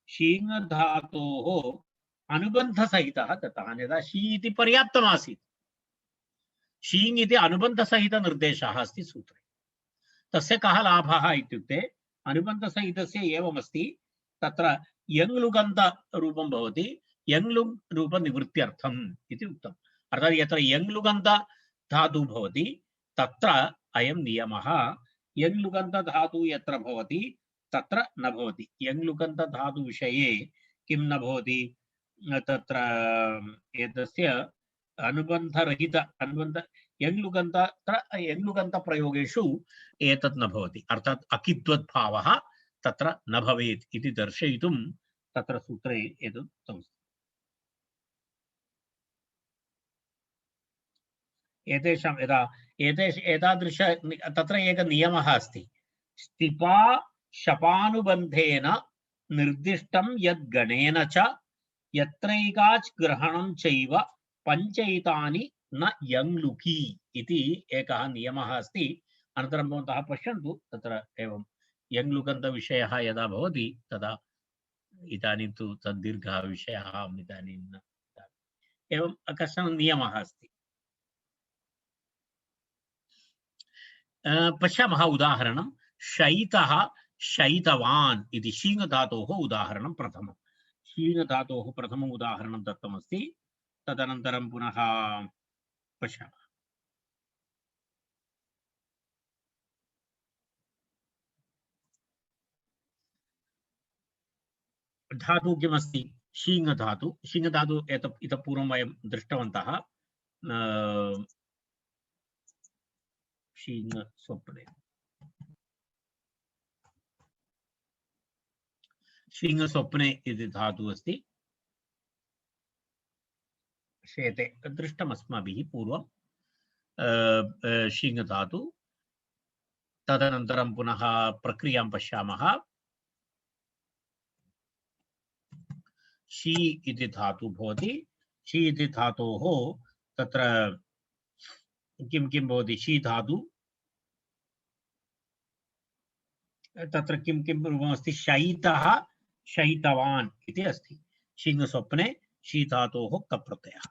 शीङ धातोः अनुबन्धसहितः दत्तः। अन्यथा शी इति पर्याप्तमासीत्। शीङ इति अनुबन्धसहितनिर्देशः अस्ति सूत्रे। तस्य कः लाभः इत्युक्ते अनुबन्धसहितस्य एवमस्ति, तत्र यङ् लुगन्त रूपं भवति, यङ् लुङ् रूपनिवृत्त्यर्थम् इति उक्तम्। अर्थात् यत्र यङ् लुगन्त धातु भवति तत्र अयं नियमः। यङ् लुगन्त धातु यत्र भवति तत्र न भवति। यङ् लुगन्त धातु विषये किं न भवति? तत्र एतस्य अनुबन्धरहित यङ् लुगन्त प्रयोगेषु एतत् न भवति। अर्थात् अकिद्वद्भावः तत्र न भवेत् इति दर्शयितुं तत्र सूत्रे एतत् उक्तमस्ति। एतेषां यदा एतादृश तत्र एकः नियमः अस्ति। स्तिपा शपानुबन्धेन निर्दिष्टं यद् गणेन च यत्रैकाच् ग्रहणं चैव पञ्चैतानि न यङ् लुकि इति एकः नियमः अस्ति। अनन्तरं भवन्तः पश्यन्तु, तत्र एवं यङ् लुकन्तविषयः यदा भवति तदा, इदानीं तु तद्दीर्घः विषयः अहम् इदानीं न, एवं कश्चन नियमः अस्ति। पश्यामः उदाहरणं। शयितः, शयितवान् इति शीङ धातोः उदाहरणं प्रथमम्। शीङ धातोः प्रथमम् उदाहरणं दत्तमस्ति। तदनन्तरं पुनः पश्यामः। धातु किमस्ति? शीङ धातु। शीङ धातु इतः पूर्वं वयं दृष्टवन्तः। शीङ स्वप्ने, शीङ स्वप्ने इति धातु अस्ति। शेते दृष्टमस्माभिः पूर्वं शीङ धातु। तदनन्तरं पुनः प्रक्रियां पश्यामः। शी इति धातु भवति। शी इति धातोः तत्र किं किं भवति? शी धातु तत्र किं किं रूपमस्ति? शयितः, शयितवान् इति अस्ति। शीङ स्वप्ने शी धातोः कप्रत्ययः।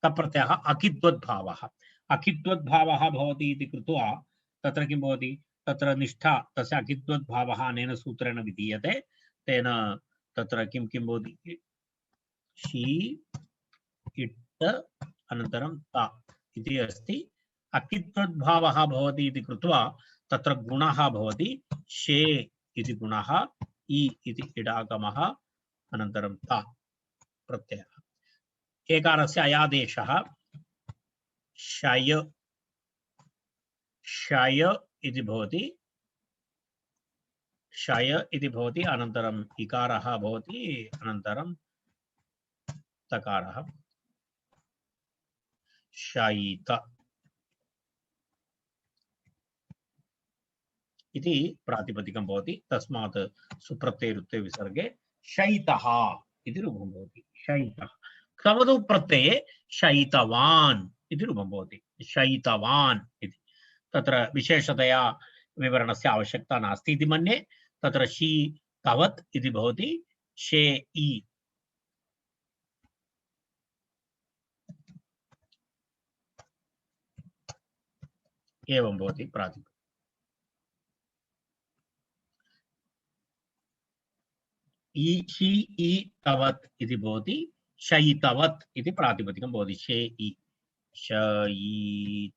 कप्रत्ययः अकिद्वद्भावः। अकिद्वद्भावः भवति इति कृत्वा तत्र किं भवति? तत्र निष्ठा, तस्य अकिद्वद्भावः अनेन सूत्रेण विधीयते। तेन तत्र किं किं भवति? शी, इट्, अनन्तरं ता इति अस्ति। अकिद्वद्भावः भवति इति कृत्वा तत्र गुणः भवति। शे इति गुणः, इ इति इडागमः, अनन्तरं ता प्रत्ययः। एकारस्य अयादेशः शय, शय इति भवति। शय इति भवति, अनन्तरम् इकारः भवति, अनन्तरं तकारः। शयित इति प्रातिपदिकं भवति। तस्मात् सुप्रत्ययरुत्ते विसर्गे शयितः इति रूपं भवति। शयितः क्तवतु प्रत्यये शयितवान् इति रूपं भवति। शयितवान् इति तत्र विशेषतया विवरणस्य आवश्यकता नास्ति इति मन्ये। तत्र शी तवत् इति भवति। शे इ एवं भवति प्रातिपदिकम्। शी इ तवत् इति भवति। शयितवत् इति प्रातिपदिकं भवति। शे इ शयितवत्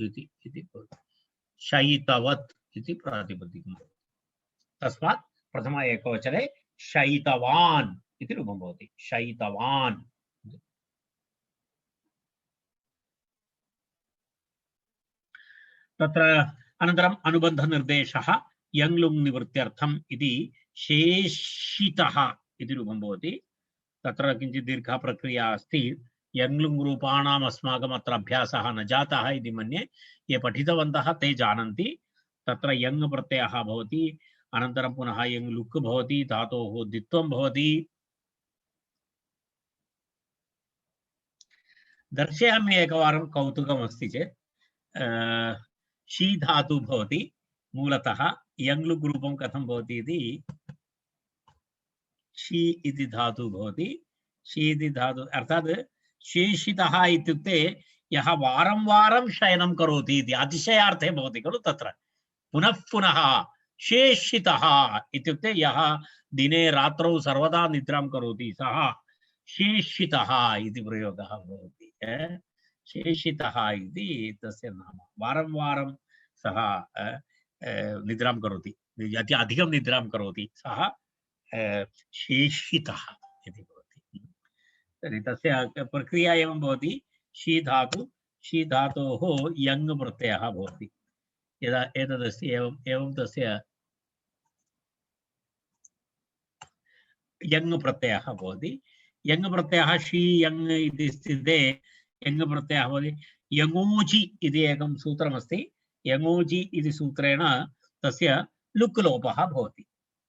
इति भवति। शयितवत् इति प्रातिपदिकं। तस्मात् प्रथम एकवचने शयितवान् इति रूपं भवति। शयितवान्। तत्र अनन्तरम् अनुबन्धनिर्देशः यङ्लुङ् निवृत्त्यर्थम् इति शेषितः इति रूपं भवति। तत्र किञ्चित् दीर्घा प्रक्रिया अस्ति। यङ्लुङ् रूपाणाम् अस्माकम् अत्र अभ्यासः न जातः इति मन्ये। ये पठितवन्तः ते जानन्ति। तत्र यङ् प्रत्ययः भवति, अनन्तरं पुनः यङ् लुक् भवति, धातोः द्वित्वं भवति। दर्शयामि एकवारं कौतुकमस्ति चेत्। शी धातु भवति मूलतः। यङ् लुक् रूपं कथं भवति इति। शी इति धातु भवति। शी इति धातु अर्थात् शेषितः इत्युक्ते यः वारं वारं शयनं करोति इति अतिशयार्थे भवति खलु। तत्र पुनः पुनः शेषितः इत्युक्ते यः दिने रात्रौ सर्वदा निद्रां करोति सः शेषितः इति प्रयोगः भवति। शेषितः इति तस्य नाम। वारं वारं सः निद्रां करोति, अति अधिकं निद्रां करोति, सः शेषितः इति भवति। तर्हि तस्य प्रक्रिया एवं भवति। शी धातु, शी धातोः यङ् प्रत्ययः भवति। यदा एतदस्ति एवं तस्य यङ् प्रत्ययः भवति। यङ् प्रत्ययः शी यङ् इति स्थिते यङ् प्रत्ययः भवति। यङोजि इति एकं सूत्रमस्ति। यङोजि इति सूत्रेण तस्य लुक् लोपः भवति।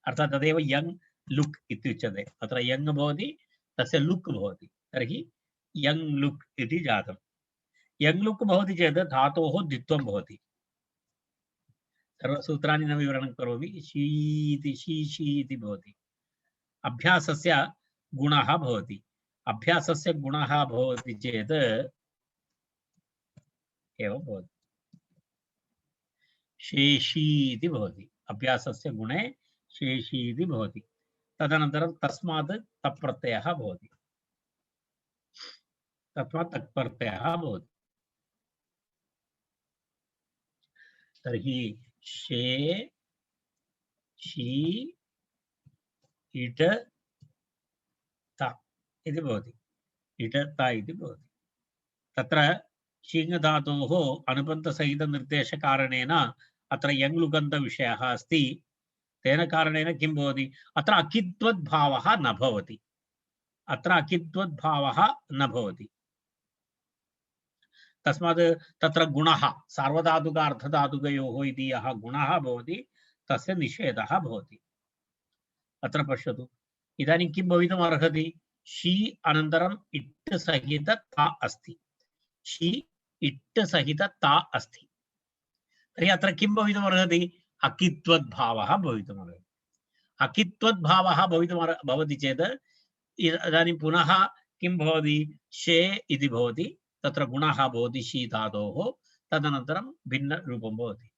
अर्थात् तदेव यङ् लुक् इत्युच्यते। अत्र यङ् भवति, तस्य लुक् भवति। तर्हि यङ् लुक् इति जातं। यङ् लुक् भवति चेत् धातोः द्वित्वं भवति। सर्वसूत्राणि न विवरणं करोमि। शीति शी इति भवति। अभ्यासस्य गुणः भवति। अभ्यासस्य गुणः भवति चेत् एवं भवति। शेषी इति भवति। अभ्यासस्य गुणे शेषी इति भवति। तदनन्तरं तस्मात् तप्रत्ययः भवति। तस्मात् तत्प्रत्ययः भवति। तर्हि शे शी इट ता इति भवति। इट ता इति भवति। तत्र शीङ् धातोः अनुबन्धसहितनिर्देशकारणेन अत्र यङ् लुगन्धविषयः अस्ति। तेन कारणेन किं भवति, अत्र अकित्वद्भावः न भवति। अत्र अकित्वद्भावः न भवति। तस्मात् तत्र गुणः सार्वधातुक अर्धधातुकयोः इति यः गुणः भवति तस्य निषेधः भवति। अत्र पश्यतु, इदानीं किं भवितुम् अर्हति। शी अनन्तरम् इट् सहित ता अस्ति। शी इट् सहित ता अस्ति। तर्हि अत्र किं भवितुम् अर्हति, अकित्वद्भावः भवितुम् अर्हति। अकित्वद्भावः भवति चेत् इदानीं पुनः किं भवति, शे इति भवति। तत्र गुणः भवति शी धातोः। तदनन्तरं भिन्नरूपं भवति।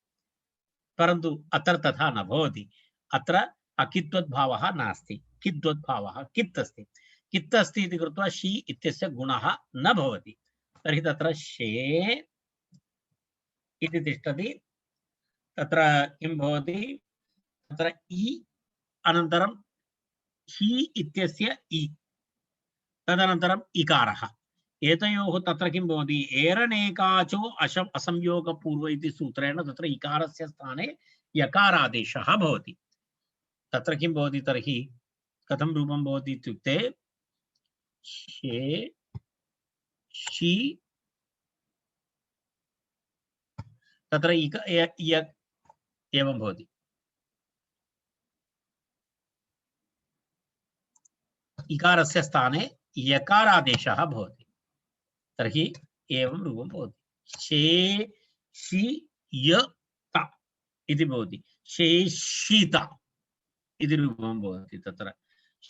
परन्तु अत्र तथा न भवति। अत्र अकित्वद्भावः नास्ति, कित्वद्भावः कित् अस्ति। कित् अस्ति इति कृत्वा शी इत्यस्य गुणः न भवति। तर्हि तत्र शे इति तिष्ठति। तत्र किं भवति, तत्र इ अनन्तरं शी इत्यस्य इ, तदनन्तरम् इकारः। एतयोः तत्र किं भवति, एरनेकाचो असंयोगपूर्व इति सूत्रेण तत्र इकारस्य स्थाने यकारादेशः भवति। तत्र किं भवति, तर्हि कथं रूपं भवति इत्युक्ते शे शी तत्र एवं भवति। इकारस्य स्थाने यकारादेशः भवति, तर्हि एवं रूपं भवति। शे शि य त इति भवति। शेषित इति रूपं भवति। तत्र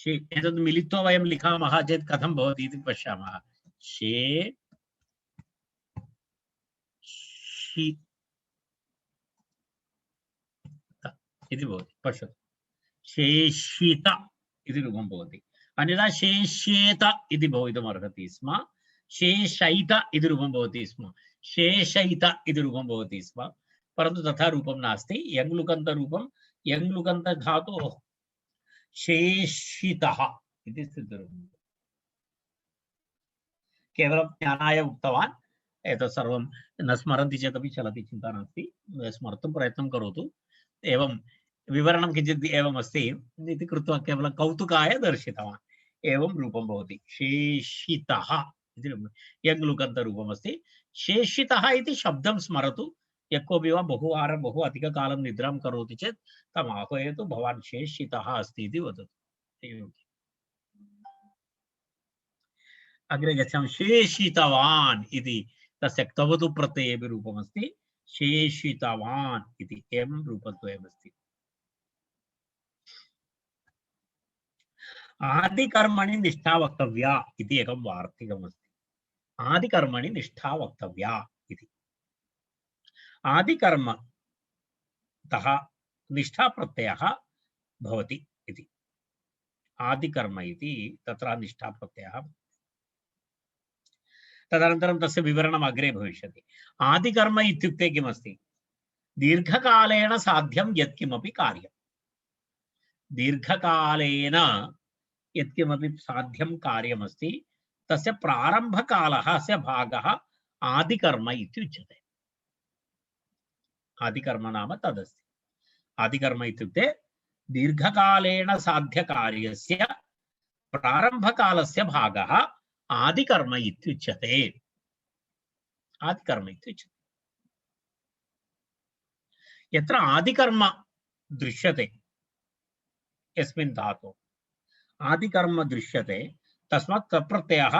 एतद् मिलित्वा वयं लिखामः चेत् कथं भवति इति पश्यामः। शे शि त इति भवति। पश्यतु, शेषित इति रूपं भवति। अन्यथा शेष्येत इति भवितुमर्हति स्म, शेषैत इति रूपं भवति स्म, शेषैत इति रूपं भवति स्म, परन्तु तथा रूपं नास्ति। यङ्लुकन्तरूपं यङ्लुकन्तधातोः शेषितः इति सिद्धरूपं। केवलं ज्ञानाय उक्तवान्, एतत् सर्वं न स्मरन्ति चेदपि चलति, चिन्ता नास्ति, स्मर्तुं प्रयत्नं करोतु। एवं विवरणं किञ्चित् एवम् अस्ति इति कृत्वा केवलं कौतुकाय दर्शितवान्। एवं रूपं भवति शेषितः इति यङ्लुकन्तरूपम् अस्ति। शेषितः इति शब्दं स्मरतु। यः कोऽपि वा बहुवारं बहु अधिककालं निद्रां करोति चेत् तम् आह्वयतु, भवान् शेषितः अस्ति इति वदतु। अग्रे गच्छामि। शेषितवान् इति तस्य क्तवतु प्रत्यये अपि रूपमस्ति। शेषितवान् इति एवं रूपद्वयमस्ति। आदिकर्मणि निष्ठा वक्तव्या इति एकं वार्तिकमस्ति। आदिकर्मणि निष्ठा वक्तव्या इति। आदिकर्मतः निष्ठा प्रत्ययः भवति इति। आदिकर्म इति तत्र निष्ठा प्रत्ययः। तदनन्तरं तस्य विवरणम् अग्रे भविष्यति। आदिकर्म इत्युक्ते किमस्ति? दीर्घकालेन साध्यं यत्किमपि कार्यं, दीर्घकालेन यत्किमपि साध्यं कार्यमस्ति तस्य प्रारम्भकालः अस्य भागः आदिकर्म इत्युच्यते। आदिकर्म नाम तदस्ति। आदिकर्म इत्युक्ते दीर्घकालेन साध्यकार्यस्य प्रारम्भकालस्य भागः आदिकर्म इत्युच्यते। आदिकर्म इत्युच्यते। यत्र आदिकर्म दृश्यते यस्मिन् धातौ आदिकर्म दृश्यते तस्मात् तप्रत्ययः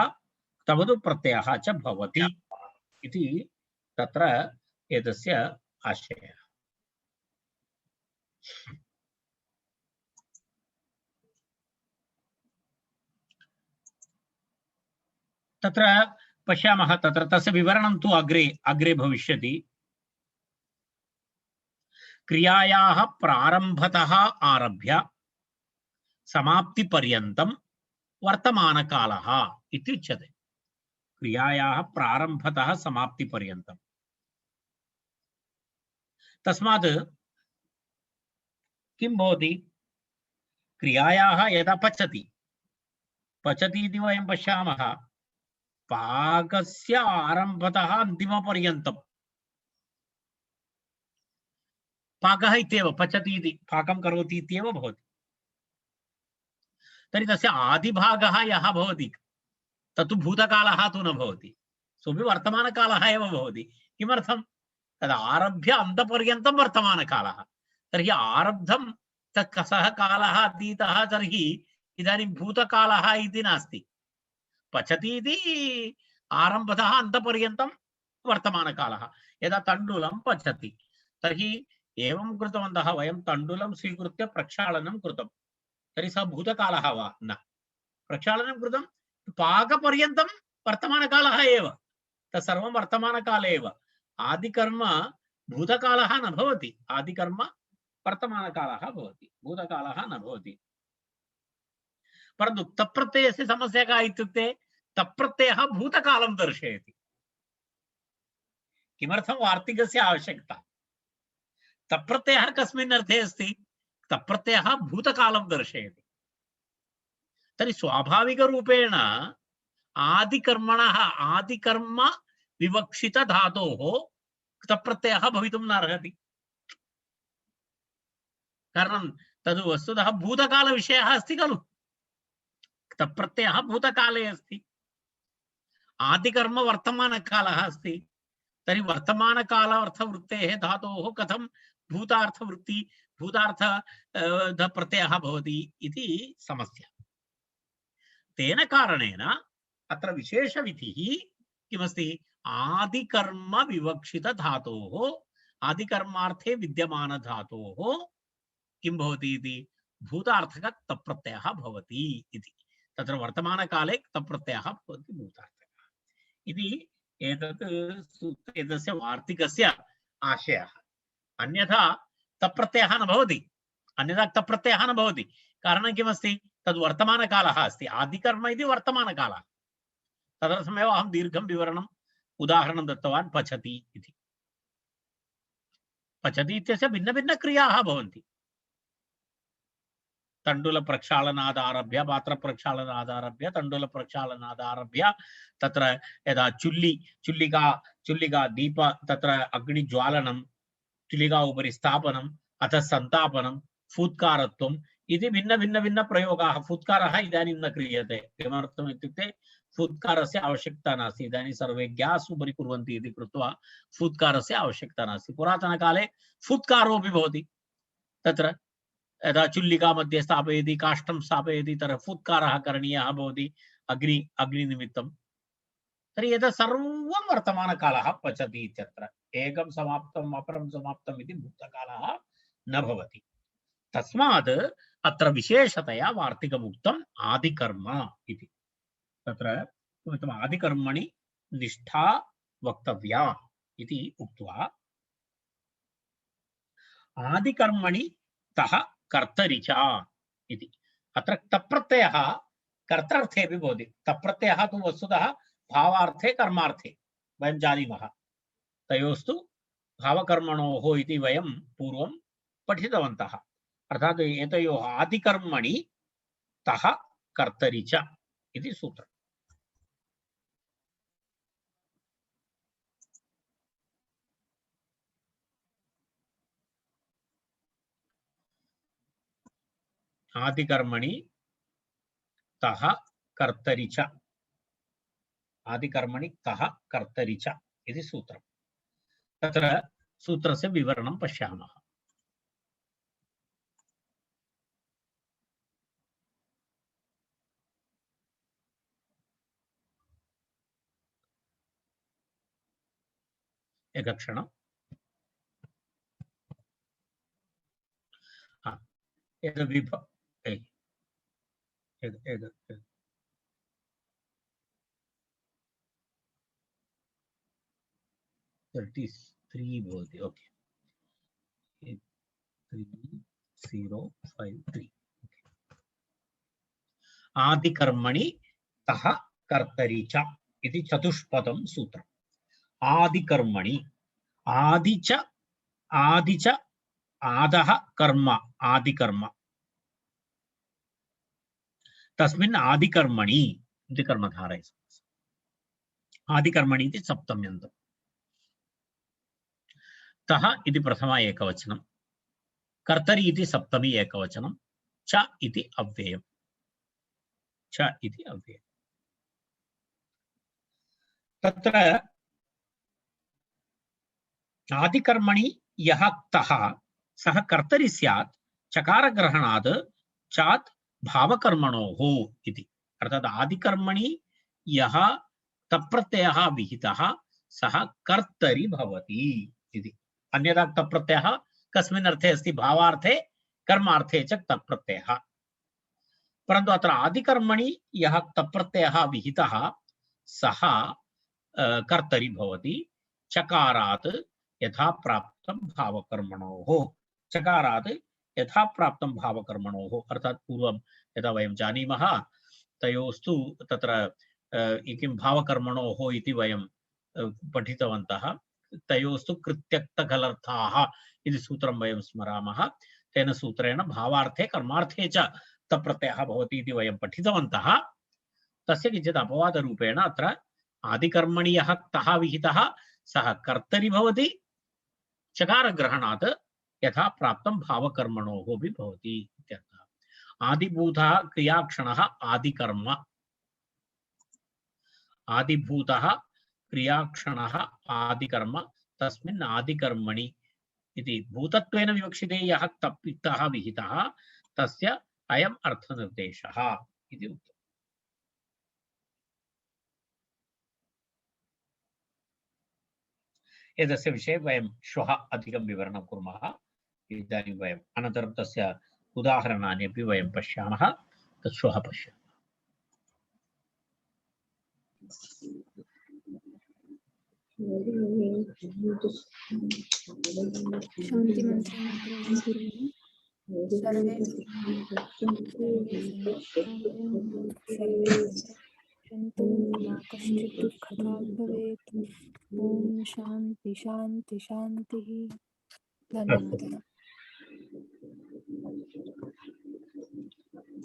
तवदु प्रत्ययः च भवति इति तत्र एतस्य आशयः। तत्र पश्यामः, तत्र तस्य विवरणं तु अग्रे भविष्यति। क्रियायाः प्रारम्भतः आरभ्य समाप्तिपर्यन्तं वर्तमानकालः इत्युच्यते। क्रियायाः प्रारम्भतः समाप्तिपर्यन्तं। तस्मात् किं भवति? क्रियायाः यदा पचति इति वयं पश्यामः, पाकस्य आरम्भतः अन्तिमपर्यन्तं पाकः इत्येव, पचति इति पाकं करोति इत्येव भवति। तर्हि तस्य आदिभागः यः भवति तत्तु भूतकालः तु न भवति, सोऽपि वर्तमानकालः एव भवति। किमर्थं? तद् आरभ्य अन्तपर्यन्तं वर्तमानकालः। तर्हि आरब्धं तत् सः कालः अतीतः, तर्हि इदानीं भूतकालः इति नास्ति। पचति इति आरम्भतः अन्तपर्यन्तं वर्तमानकालः। यदा तण्डुलं पचति तर्हि एवं कृतवन्तः वयं, तण्डुलं स्वीकृत्य प्रक्षालनं कृतं, तर्हि सः भूतकालः वा? न। प्रक्षालनं कृतं, पाकपर्यन्तं वर्तमानकालः एव, तत्सर्वं वर्तमानकाले एव। आदिकर्म भूतकालः न भवति, आदिकर्म वर्तमानकालः भवति, भूतकालः न भवति। परन्तु तप्रत्ययस्य समस्या का इत्युक्ते तप्रत्ययः भूतकालं दर्शयति। किमर्थं वार्तिकस्य आवश्यकता? तप्रत्ययः कस्मिन् अर्थे अस्ति? तप्रत्ययः भूतकालं दर्शयति। तर्हि स्वाभाविकरूपेण आदिकर्मणः आदिकर्म विवक्षित धातोः तप्रत्ययः भवितुं नार्हति। कारणं तद् वस्तुतः भूतकालविषयः अस्ति खलु। तप्रत्ययः भूतकाले अस्ति। आदिकर्म वर्तमानकालः अस्ति तर्हि वर्तमानकालार्थवृत्तेः धातोः कथं भूतार्थवृत्ति भूतार्थ प्रत्ययः भवति इति समस्या। तेन कारणेन अत्र विशेषविधिः किमस्ति आदिकर्म विवक्षित धातोः आदिकर्मार्थे विद्यमान धातोः किं भवति इति भूतार्थक तप्रत्ययः भवति इति तत्र वर्तमानकाले तप्रत्ययः भवति भूतार्थकः इति एतत् एतस्य वार्तिकस्य आशयः। अन्यथा तप्रत्ययः न भवति अन्यथा तप्रत्ययः न भवति कारणं किमस्ति तद् वर्तमानकालः अस्ति आदिकर्म इति वर्तमानकालः तदर्थमेव अहं दीर्घं विवरणम् उदाहरणं दत्तवान् पचति इति। पचति इत्यस्य भिन्नभिन्नक्रियाः भवन्ति तण्डुल प्रक्षालनादारभ्य पात्र प्रक्षालनादारभ्य तण्डुल प्रक्षालनादारभ्य तत्र यदा चुल्लिका दीप तत्र अग्निज्वालनं चुल्लिका उपरि स्थापनम् अथ सन्तापनं फूत्कारत्वम् इति भिन्न प्रयोगाः। फूत्कारः इदानीं न क्रियते किमर्थम् इत्युक्ते फूत्कारस्य आवश्यकता नास्ति इदानीं सर्वे ग्यास् उपरि कुर्वन्ति इति कृत्वा फूत्कारस्य आवश्यकता नास्ति। पुरातनकाले फूत्कारोऽपि भवति तत्र यदा चुल्लिका मध्ये स्थापयति काष्ठं स्थापयति तर्हि फूत्कारः करणीयः भवति अग्निनिमित्तं। तर्हि एतत् सर्वं वर्तमानकालः पचति इत्यत्र एकं समाप्तम् अपरं समाप्तम् इति भूतकालः न भवति। तस्मात् अत्र विशेषतया वार्तिकमुक्तम् आदिकर्म इति तत्र किमर्थम् आदिकर्मणि निष्ठा वक्तव्या इति उक्त्वा आदिकर्मणि तः कर्तरि च इति अत्र तप्रत्ययः कर्तृर्थे भवति। तप्रत्ययः तु वस्तुतः भावार्थे कर्मार्थे वयं जानीमः तयोस्तु भावकर्मणोः इति वयं पूर्वं पठितवन्तः। अर्थात् एतयोः आदिकर्मणि तः कर्तरि च इति सूत्रम्। आदिकर्मणि तः कर्तरि च आदिकर्मणि तः कर्तरि च इति सूत्रम्। तत्र सूत्रस्य विवरणं पश्यामः। एकक्षणम् एतद् विभ 33 भवति ओके 3053 आदिकर्मणि तः कर्तरि च इति चतुष्पदं सूत्रम्। आदिकर्मणि आदि च आदः कर्म आदिकर्म तस्मिन् आदिकर्मणि इति कर्मधारय आदिकर्मणि इति सप्तम्यन्तम् तः इति प्रथमा एकवचनं कर्तरि इति सप्तमी एकवचनं च इति अव्ययम् तत्र आदिकर्मणि यः तः सः कर्तरि स्यात् चकारग्रहणात् चात् भावकर्मणोः इति। अर्थात् आदिकर्मणि यः तप्रत्ययः विहितः सः कर्तरि भवति इति। अन्यथा तप्रत्ययः कस्मिन् अर्थे अस्ति भावार्थे कर्मार्थे च तप्रत्ययः। परन्तु अत्र आदिकर्मणि यः तप्रत्ययः विहितः सः कर्तरि भवति चकारात् यथा प्राप्तं भावकर्मणोः चकारात् यथा प्राप्तं भावकर्मणोः अर्थात् पूर्वं यथा वयं जानीमः तयोस्तु तत्र किं भावकर्मणोः इति वयं पठितवन्तः तयोस्तु कृत्यक्तकलर्थाः इति सूत्रं वयं स्मरामः। तेन सूत्रेण भावार्थे कर्मार्थे च तप्रत्ययः भवति इति वयं पठितवन्तः। तस्य किञ्चित् अपवादरूपेण अत्र आदिकर्मणि यः तः विहितः सः कर्तरि भवति चकारग्रहणात् यथा प्राप्तं भावकर्मणोः अपि भवति इत्यर्थः। आदिभूतः क्रियाक्षणः आदिकर्म आदिभूतः क्रियाक्षणः आदिकर्म तस्मिन् आदिकर्मणि इति भूतत्वेन विवक्षिते यः तप्पितः विहितः तस्य अयम् अर्थनिर्देशः इति उक्तम्। एतस्य विषये वयं श्वः अधिकं विवरणं कुर्मः। इदानीं वयम् अनन्तरं तस्य उदाहरणानि अपि वयं पश्यामः। तत् श्वः पश्यामः। शान्ति मन्त्रं कुर्मः। सर्वे पश्यन्तु मा कश्चित् दुःखभाग् भवेत्। ॐ शान्ति शान्ति शान्तिः। धन्यवादः।